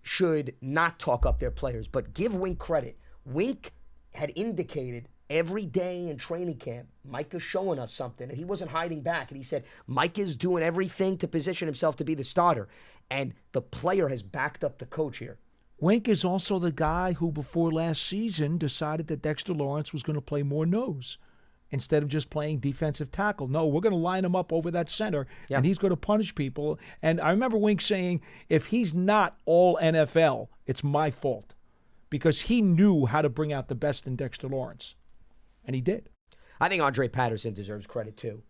should not talk up their players, but give Wink credit. Wink had indicated every day in training camp, Mike is showing us something, and he wasn't hiding back. And he said, Mike is doing everything to position himself to be the starter. And the player has backed up the coach here. Wink is also the guy who, before last season, decided that Dexter Lawrence was going to play more nose instead of just playing defensive tackle. No, we're going to line him up over that center, and he's going to punish people. And I remember Wink saying, if he's not all NFL, it's my fault, because he knew how to bring out the best in Dexter Lawrence. And he did. I think Andre Patterson deserves credit too.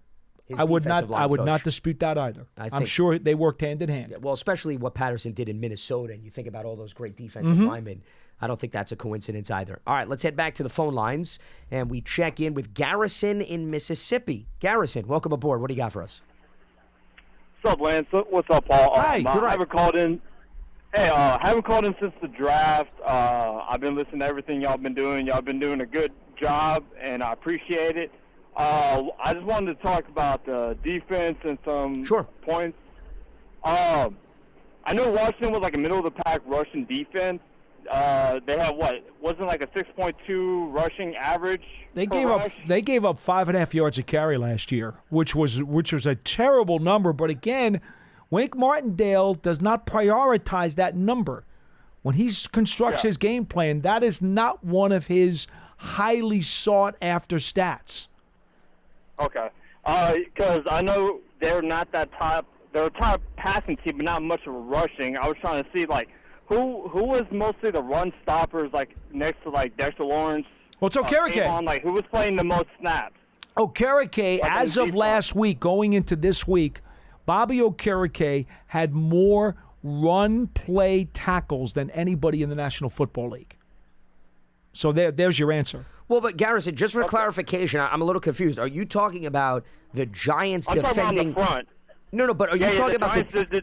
I would not dispute that either. I'm sure they worked hand in hand. Yeah, well, especially what Patterson did in Minnesota, and you think about all those great defensive linemen. I don't think that's a coincidence either. All right, let's head back to the phone lines, and we check in with Garrison in Mississippi. Garrison, welcome aboard. What do you got for us? What's up, Lance? What's up, Paul? Hi. I haven't called in. Hey, haven't called in since the draft. I've been listening to everything y'all been doing. Y'all been doing a good job, and I appreciate it. I just wanted to talk about the defense and some points. I know Washington was like a middle-of-the-pack rushing defense. They had wasn't like a 6.2 rushing average. They gave up 5.5 yards a carry last year, which was a terrible number. But again, Wink Martindale does not prioritize that number when he constructs his game plan. That is not one of his highly sought after stats. Okay, because I know they're not that top. They're a top passing team, but not much of a rushing. I was trying to see who was mostly the run stoppers, next to Dexter Lawrence. Well, it's Okereke. Who was playing the most snaps? Okereke, as of last week, going into this week, Bobby Okereke had more run play tackles than anybody in the National Football League. So there's your answer. Well, but Garrison, just for clarification, I'm a little confused. Are you talking about the Giants defending? I'm talking about the front. No, but are you talking about the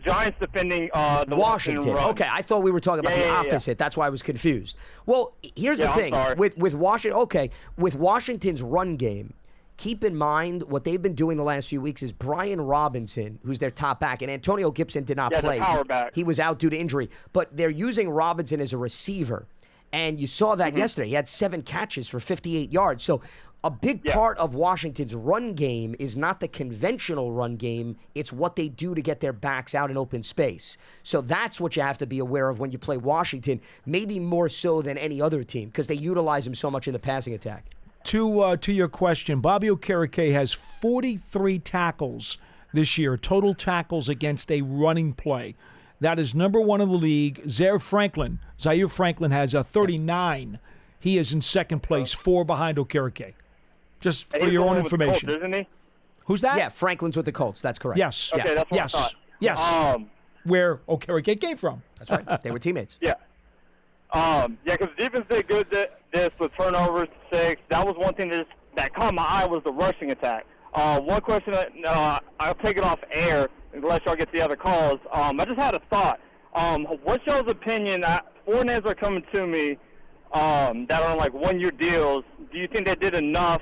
Giants defending the Washington? Run. Okay, I thought we were talking about the opposite. That's why I was confused. Well, here's the thing with Washington. Okay, with Washington's run game, keep in mind what they've been doing the last few weeks is Brian Robinson, who's their top back, and Antonio Gibson did not play. The power back. He was out due to injury, but they're using Robinson as a receiver. And you saw that yesterday. He had 7 catches for 58 yards. So a big part of Washington's run game is not the conventional run game. It's what they do to get their backs out in open space. So that's what you have to be aware of when you play Washington, maybe more so than any other team, because they utilize him so much in the passing attack. To your question, Bobby Okereke has 43 tackles this year, total tackles against a running play. That is number 1 in the league. Zaire Franklin has a 39. He is in second place, 4 behind Okereke. Just for your own information. Colts, isn't he? Who's that? Yeah, Franklin's with the Colts. That's correct. Yes. Okay, that's what I thought. Yes. Where Okereke came from. That's right. They were teammates. Yeah. Because the defense did good this with turnovers, 6. That was one thing that caught my eye was the rushing attack. One question, I'll take it off air and let y'all get the other calls. I just had a thought. What's y'all's opinion? 4 names are coming to me that are on 1-year deals. Do you think they did enough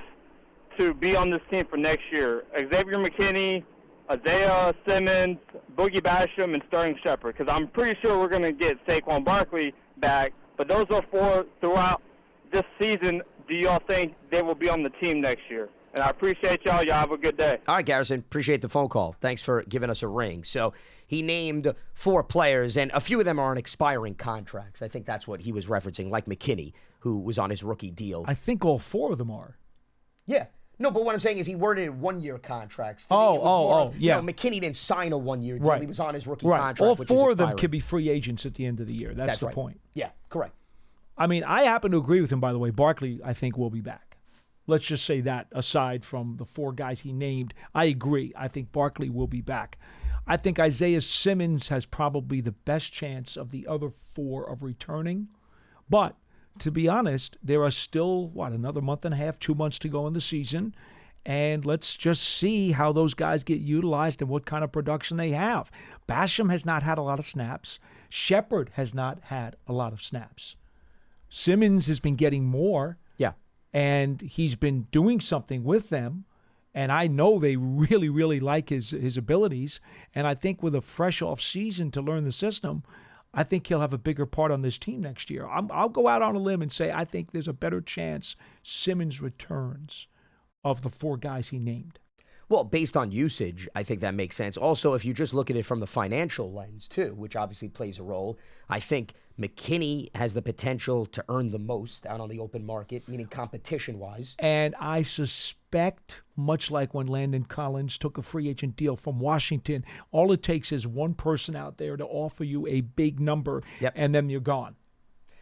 to be on this team for next year? Xavier McKinney, Isaiah Simmons, Boogie Basham, and Sterling Shepard. Because I'm pretty sure we're going to get Saquon Barkley back. But those are 4 throughout this season. Do y'all think they will be on the team next year? And I appreciate y'all. Y'all have a good day. All right, Garrison. Appreciate the phone call. Thanks for giving us a ring. So he named 4 players, and a few of them are on expiring contracts. I think that's what he was referencing, like McKinney, who was on his rookie deal. I think all 4 of them are. Yeah. No, but what I'm saying is he worded one-year contracts. To me, it was more of, yeah. McKinney didn't sign a one-year deal. Right. He was on his rookie Right. contract, All which four is of them expiring. could be free agents at the end of the year. That's the right. point. Yeah, correct. I mean, I happen to agree with him, by the way. Barkley, I think, will be back. Let's just say that, aside from the 4 guys he named. I agree. I think Barkley will be back. I think Isaiah Simmons has probably the best chance of the other 4 of returning. But to be honest, there are still, another month and a half, 2 months to go in the season. And let's just see how those guys get utilized and what kind of production they have. Basham has not had a lot of snaps. Shepard has not had a lot of snaps. Simmons has been getting more. Yeah. And he's been doing something with them. And I know they really, really like his abilities. And I think with a fresh off season to learn the system, I think he'll have a bigger part on this team next year. I'll go out on a limb and say I think there's a better chance Simmons returns of the 4 guys he named. Well, based on usage, I think that makes sense. Also, if you just look at it from the financial lens, too, which obviously plays a role, I think McKinney has the potential to earn the most out on the open market, meaning competition-wise. And I suspect, much like when Landon Collins took a free agent deal from Washington, all it takes is one person out there to offer you a big number, and then you're gone.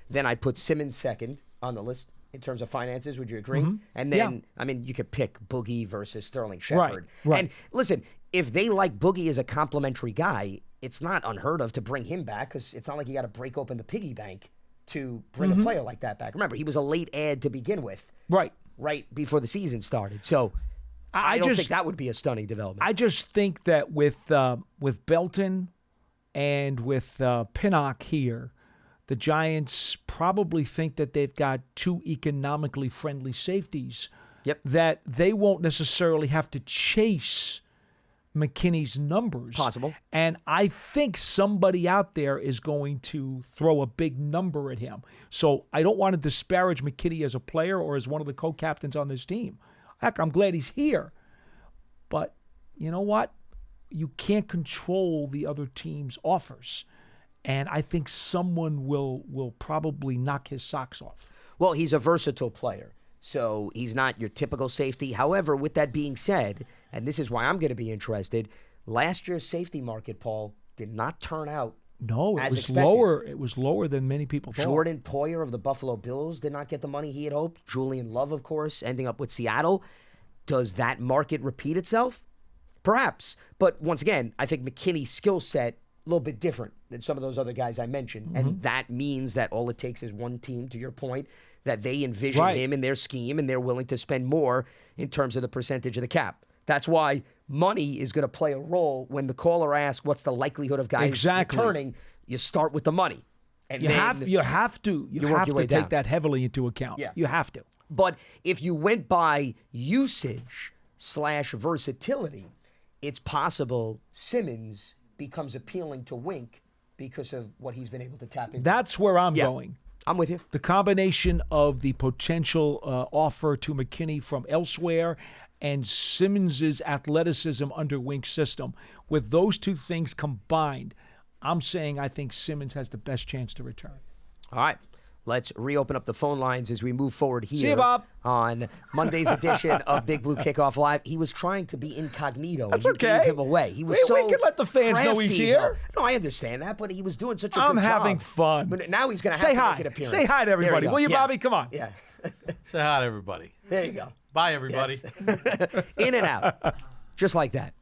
Then I'd put Simmons second on the list. In terms of finances, would you agree? Mm-hmm. And then, I mean, you could pick Boogie versus Sterling Shepard. Right. And listen, if they like Boogie as a complimentary guy, it's not unheard of to bring him back because it's not like you got to break open the piggy bank to bring a player like that back. Remember, he was a late ad to begin with. Right before the season started. So I don't think that would be a stunning development. I just think that with Belton and with Pinnock here, the Giants probably think that they've got 2 economically friendly safeties that they won't necessarily have to chase McKinney's numbers. Possible. And I think somebody out there is going to throw a big number at him. So I don't want to disparage McKinney as a player or as one of the co-captains on this team. Heck, I'm glad he's here. But you know what? You can't control the other team's offers. And I think someone will probably knock his socks off. Well, he's a versatile player, so he's not your typical safety. However, with that being said, and this is why I'm going to be interested, last year's safety market, Paul, did not turn out No, it as was expected. lower. It was lower than many people thought. Jordan Poyer of the Buffalo Bills did not get the money he had hoped. Julian Love, of course, ending up with Seattle. Does that market repeat itself? Perhaps. But once again, I think McKinney's skill set a little bit different than some of those other guys I mentioned. Mm-hmm. And that means that all it takes is one team, to your point, that they envision him in their scheme and they're willing to spend more in terms of the percentage of the cap. That's why money is going to play a role when the caller asks what's the likelihood of guys returning. You start with the money. And you have to way take down. that heavily into account. Yeah. You have to. But if you went by usage / versatility, it's possible Simmons becomes appealing to Wink because of what he's been able to tap into. That's where I'm going. I'm with you. The combination of the potential offer to McKinney from elsewhere and Simmons' athleticism under Wink's system, with those two things combined, I'm saying I think Simmons has the best chance to return. All right. Let's reopen up the phone lines as we move forward here. See you, Bob. On Monday's edition of Big Blue Kickoff Live. He was trying to be incognito. That's and you okay. gave him away. He was We can let the fans know he's crafty, here. though. No, I understand that, but he was doing such a good I'm job. having fun. But now he's going to Say have to hi. make an appearance. Say hi to There everybody. you go. Will you, Yeah. Bobby? Come on. Yeah. Say hi to everybody. There you go. Bye, everybody. Yes. In and out. Just like that.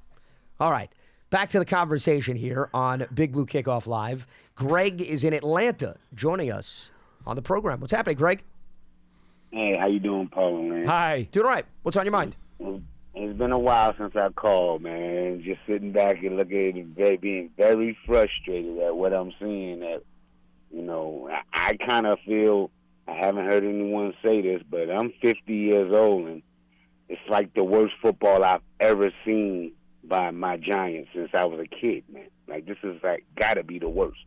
All right. Back to the conversation here on Big Blue Kickoff Live. Greg is in Atlanta joining us on the program. What's happening, Greg? Hey, how you doing, Paul, man? Hi. Doing all right. What's on your mind? It's been a while since I called, man. Just sitting back and looking at it, being very frustrated at what I'm seeing. I kind of feel, I haven't heard anyone say this, but I'm 50 years old, and it's like the worst football I've ever seen by my Giants since I was a kid, man. Like, this is got to be the worst.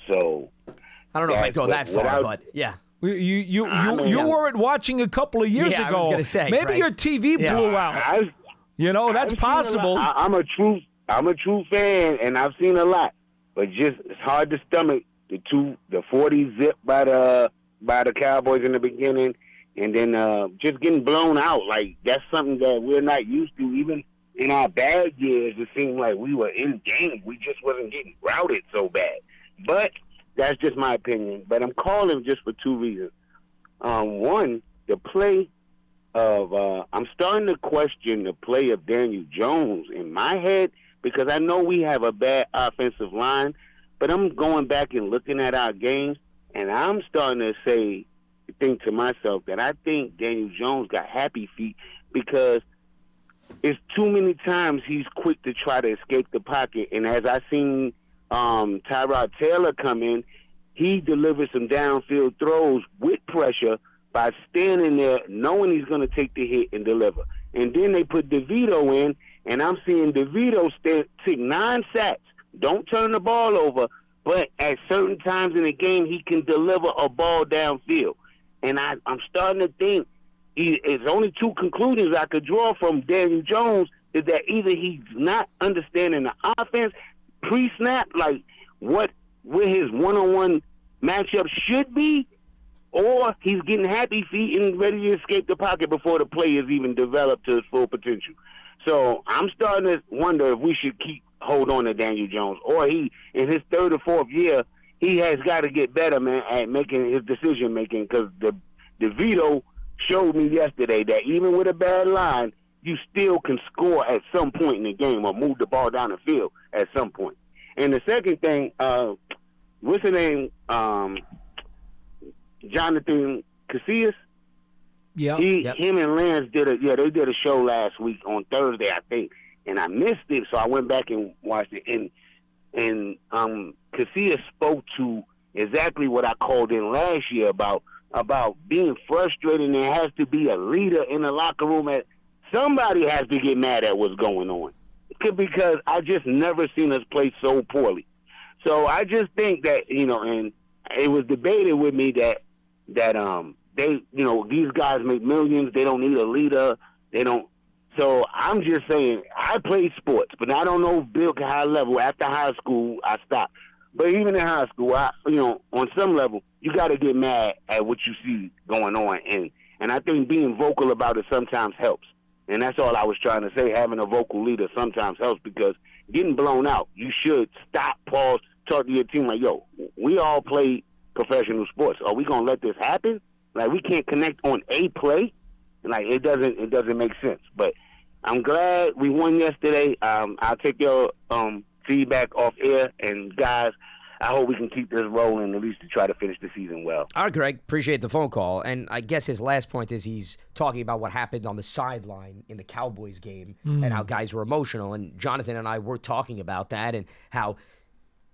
So I don't know if I'd go that far, but yeah. You weren't watching a couple of years Yeah, ago. I was gonna say, maybe Greg. your TV blew out. That's possible. I'm a true fan, and I've seen a lot, but just it's hard to stomach the 40 zip by the Cowboys in the beginning, and then just getting blown out. Like, that's something that we're not used to. Even in our bad years, it seemed like we were in game. We just wasn't getting routed so bad. But that's just my opinion. But I'm calling just for two reasons. One, the play of I'm starting to question the play of Daniel Jones in my head, because I know we have a bad offensive line, but I'm going back and looking at our games, and I'm starting to think to myself that I think Daniel Jones got happy feet, because it's too many times he's quick to try to escape the pocket. And as I seen Tyrod Taylor come in, he delivers some downfield throws with pressure by standing there knowing he's going to take the hit and deliver. And then they put DeVito in, and I'm seeing DeVito take 9 sacks. Don't turn the ball over, but at certain times in the game, he can deliver a ball downfield. And I'm starting to think it's only 2 conclusions I could draw from Daniel Jones, is that either he's not understanding the offense pre-snap, like where his one-on-one matchup should be, or he's getting happy feet and ready to escape the pocket before the play is even developed to its full potential. So I'm starting to wonder if we should hold on to Daniel Jones, or he, in his 3rd or 4th year, he has got to get better, man, at making his decision making, because the DeVito showed me yesterday that even with a bad line, you still can score at some point in the game or move the ball down the field at some point. And the second thing, what's his name? Jonathan Casillas. Yeah. Him and Lance did a show last week on Thursday, I think, and I missed it, so I went back and watched it. And Casillas spoke to exactly what I called in last year about being frustrated, and there has to be a leader in the locker room. Somebody has to get mad at what's going on, because I just never seen us play so poorly. So I just think that, and it was debated with me that they, these guys make millions. They don't need a leader. They don't. So I'm just saying, I played sports, but I don't know built high level. After high school, I stopped. But even in high school, on some level, you got to get mad at what you see going on. And I think being vocal about it sometimes helps. And that's all I was trying to say. Having a vocal leader sometimes helps, because getting blown out, you should stop, pause, talk to your team like, yo, we all play professional sports. Are we going to let this happen? Like, we can't connect on a play? Like, it doesn't make sense. But I'm glad we won yesterday. I'll take your feedback off air. And, guys, I hope we can keep this rolling, at least to try to finish the season well. All right, Greg, appreciate the phone call. And I guess his last point is he's talking about what happened on the sideline in the Cowboys game and how guys were emotional. And Jonathan and I were talking about that and how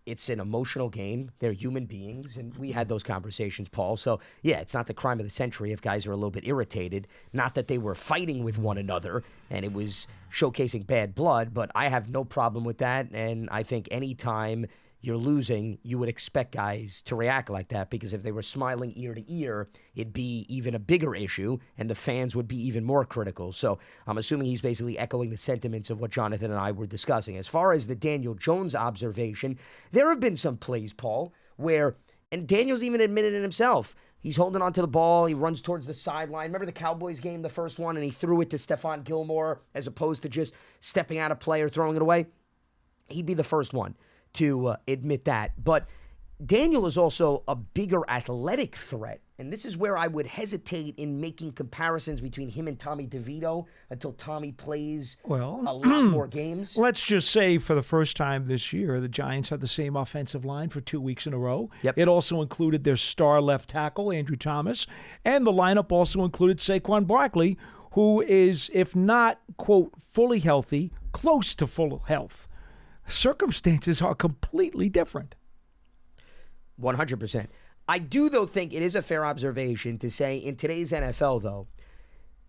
it's an emotional game. They're human beings, and we had those conversations, Paul. So, yeah, it's not the crime of the century if guys are a little bit irritated. Not that they were fighting with one another and it was showcasing bad blood, but I have no problem with that. And I think anytime you're losing, you would expect guys to react like that, because if they were smiling ear to ear, it'd be even a bigger issue, and the fans would be even more critical. So I'm assuming he's basically echoing the sentiments of what Jonathan and I were discussing. As far as the Daniel Jones observation, there have been some plays, Paul, where, and Daniel's even admitted it himself, he's holding onto the ball, he runs towards the sideline. Remember the Cowboys game, the first one, and he threw it to Stephon Gilmore as opposed to just stepping out of play or throwing it away? He'd be the first one to admit that. But Daniel is also a bigger athletic threat, and this is where I would hesitate in making comparisons between him and Tommy DeVito until Tommy plays a lot more games. Let's just say for the first time this year, the Giants had the same offensive line for 2 weeks in a row. Yep. It also included their star left tackle, Andrew Thomas, and the lineup also included Saquon Barkley, who is, if not, quote, fully healthy, close to full health. Circumstances are completely different. 100%. I do, though, think it is a fair observation to say in today's NFL, though,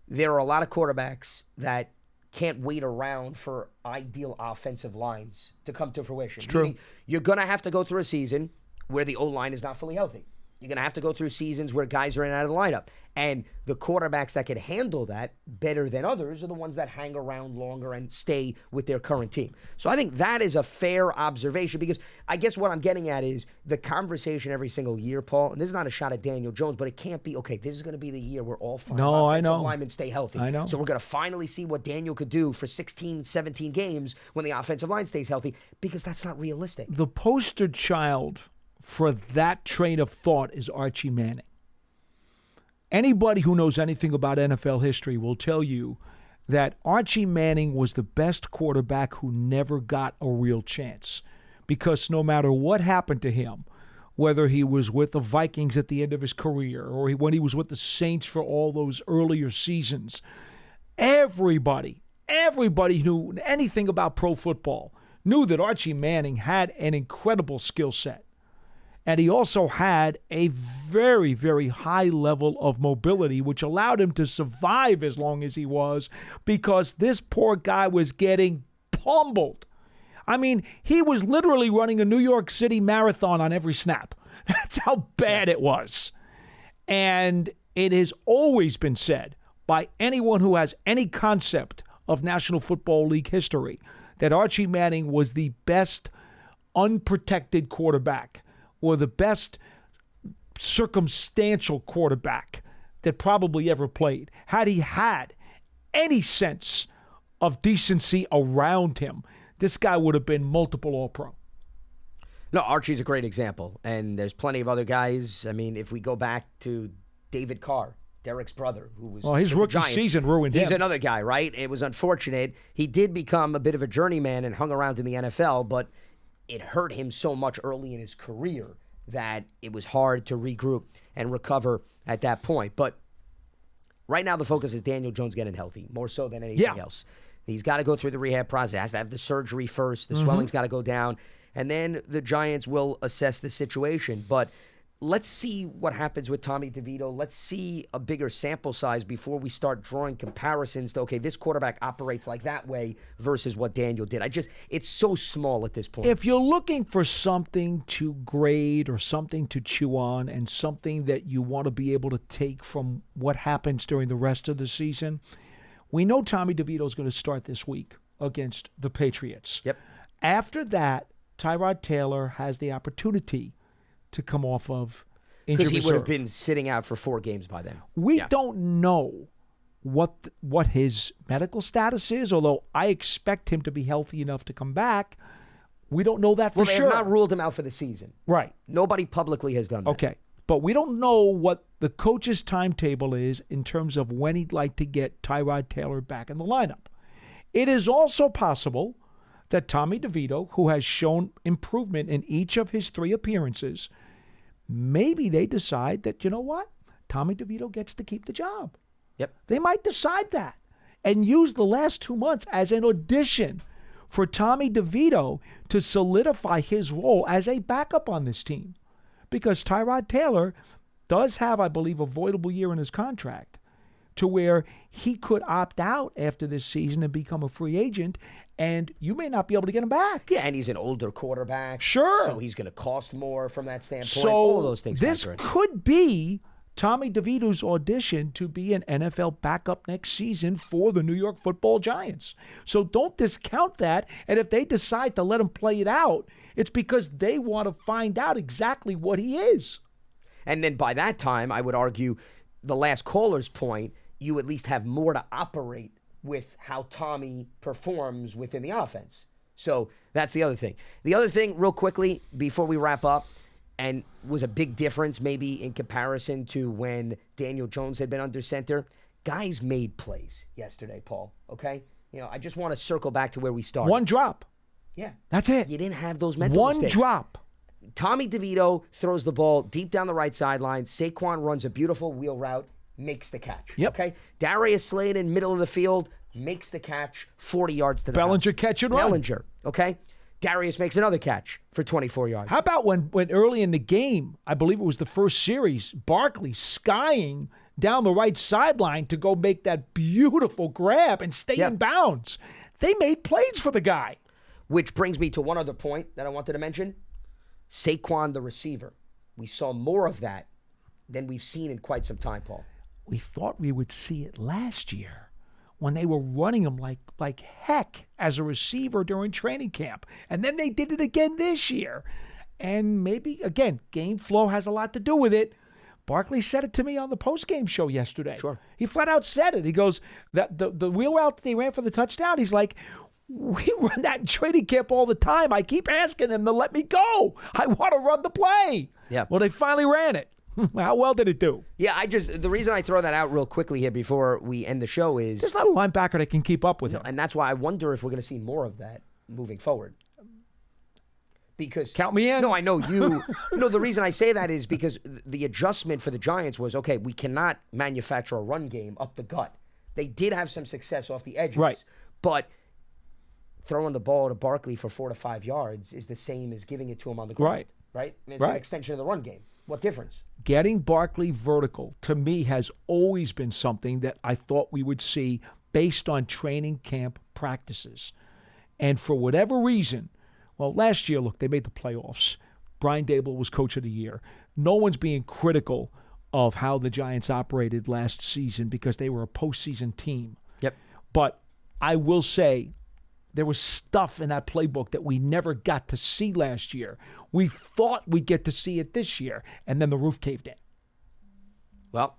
there are a lot of quarterbacks that can't wait around for ideal offensive lines to come to fruition. It's true. Meaning you're going to have to go through a season where the O-line is not fully healthy. You're going to have to go through seasons where guys are in and out of the lineup. And the quarterbacks that can handle that better than others are the ones that hang around longer and stay with their current team. So I think that is a fair observation, because I guess what I'm getting at is the conversation every single year, Paul, and this is not a shot at Daniel Jones, but it can't be, okay, this is going to be the year where all five offensive linemen stay healthy. I know. So we're going to finally see what Daniel could do for 16, 17 games when the offensive line stays healthy, because that's not realistic. The poster child for that train of thought is Archie Manning. Anybody who knows anything about NFL history will tell you that Archie Manning was the best quarterback who never got a real chance, because no matter what happened to him, whether he was with the Vikings at the end of his career or when he was with the Saints for all those earlier seasons, everybody who knew anything about pro football knew that Archie Manning had an incredible skill set. And he also had a very, very high level of mobility, which allowed him to survive as long as he was, because this poor guy was getting pummeled. I mean, he was literally running a New York City marathon on every snap. That's how bad it was. And it has always been said by anyone who has any concept of National Football League history that Archie Manning was the best unprotected quarterback, or the best circumstantial quarterback that probably ever played. Had he had any sense of decency around him, this guy would have been multiple All-Pro. No, Archie's a great example, and there's plenty of other guys. I mean, if we go back to David Carr, Derek's brother, who was his rookie Giants, season ruined him. He's another guy, right? It was unfortunate. He did become a bit of a journeyman and hung around in the NFL, but it hurt him so much early in his career that it was hard to regroup and recover at that point. But right now the focus is Daniel Jones getting healthy, more so than anything else. He's got to go through the rehab process, has to have the surgery first, the swelling's got to go down, and then the Giants will assess the situation. But let's see what happens with Tommy DeVito. Let's see a bigger sample size before we start drawing comparisons to, okay, this quarterback operates like that way versus what Daniel did. It's so small at this point. If you're looking for something to grade or something to chew on and something that you want to be able to take from what happens during the rest of the season, we know Tommy DeVito is going to start this week against the Patriots. Yep. After that, Tyrod Taylor has the opportunity to come off of injury because he reserve. would have been sitting out for 4 games by then. We don't know what his medical status is, although I expect him to be healthy enough to come back. We don't know that for sure. They have not ruled him out for the season. Right. Nobody publicly has done that. Okay. But we don't know what the coach's timetable is in terms of when he'd like to get Tyrod Taylor back in the lineup. It is also possible that Tommy DeVito, who has shown improvement in each of his 3 appearances, maybe they decide that, you know what, Tommy DeVito gets to keep the job. Yep. They might decide that and use the last 2 months as an audition for Tommy DeVito to solidify his role as a backup on this team. Because Tyrod Taylor does have, I believe, a voidable year in his contract to where he could opt out after this season and become a free agent, and you may not be able to get him back. Yeah, and he's an older quarterback. Sure. So he's going to cost more from that standpoint. So all of those things this factor in. could be Tommy DeVito's audition to be an NFL backup next season for the New York Football Giants. So don't discount that. And if they decide to let him play it out, it's because they want to find out exactly what he is. And then by that time, I would argue the last caller's point, you at least have more to operate with how Tommy performs within the offense. So that's the other thing. The other thing, real quickly, before we wrap up, and was a big difference maybe in comparison to when Daniel Jones had been under center, guys made plays yesterday, Paul, okay? You know, I just want to circle back to where we started. One drop. Yeah. That's it. You didn't have those mental One mistakes. drop. Tommy DeVito throws the ball deep down the right sideline. Saquon runs a beautiful wheel route, makes the catch. Yep. Okay? Darius Slayton, middle of the field, makes the catch, 40 yards to the Bellinger house. catch and run. Bellinger, okay? Darius makes another catch for 24 yards. How about when early in the game, I believe it was the first series, Barkley skying down the right sideline to go make that beautiful grab and stay in bounds. They made plays for the guy. Which brings me to one other point that I wanted to mention. Saquon, the receiver. we saw more of that than we've seen in quite some time, Paul. We thought we would see it last year when they were running him like heck as a receiver during training camp. And then they did it again this year. And maybe, again, game flow has a lot to do with it. Barkley said it to me on the postgame show yesterday. Sure. He flat out said it. He goes, that the wheel route that they ran for the touchdown, he's like, we run that in training camp all the time. I keep asking them to let me go. I want to run the play. Yeah. Well, they finally ran it. How well did it do? Yeah, the reason I throw that out real quickly here before we end the show is... There's not a linebacker that can keep up with him. And that's why I wonder if we're going to see more of that moving forward. Because count me in. No, I know you. No, the reason I say that is because the adjustment for the Giants was, okay, we cannot manufacture a run game up the gut. They did have some success off the edges. Right. But throwing the ball to Barkley for 4 to 5 yards is the same as giving it to him on the ground. Right? It's an extension of the run game. What difference? Getting Barkley vertical, to me, has always been something that I thought we would see based on training camp practices. And for whatever reason, well, last year, look, they made the playoffs. Brian Dable was coach of the year. No one's being critical of how the Giants operated last season because they were a postseason team. Yep. But I will say there was stuff in that playbook that we never got to see last year. We thought we'd get to see it this year, and then the roof caved in. Well,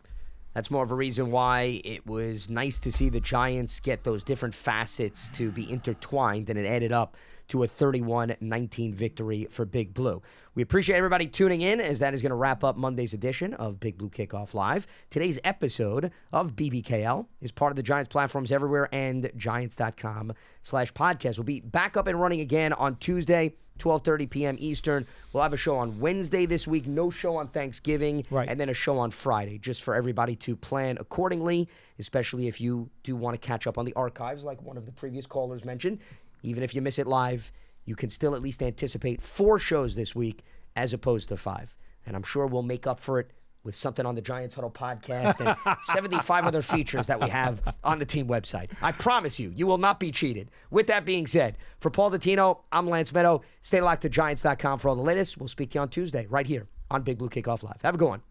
that's more of a reason why it was nice to see the Giants get those different facets to be intertwined, and it added up to a 31-19 victory for Big Blue. We appreciate everybody tuning in, as that is going to wrap up Monday's edition of Big Blue Kickoff Live. Today's episode of BBKL is part of the Giants platforms everywhere and Giants.com/podcast. We'll be back up and running again on Tuesday, 12:30 p.m. Eastern. We'll have a show on Wednesday this week, no show on Thanksgiving, and then a show on Friday, just for everybody to plan accordingly, especially if you do want to catch up on the archives, like one of the previous callers mentioned. Even if you miss it live, you can still at least anticipate 4 shows this week as opposed to 5. And I'm sure we'll make up for it with something on the Giants Huddle podcast and 75 other features that we have on the team website. I promise you, you will not be cheated. With that being said, for Paul Dottino, I'm Lance Meadow. Stay locked to Giants.com for all the latest. We'll speak to you on Tuesday right here on Big Blue Kickoff Live. Have a good one.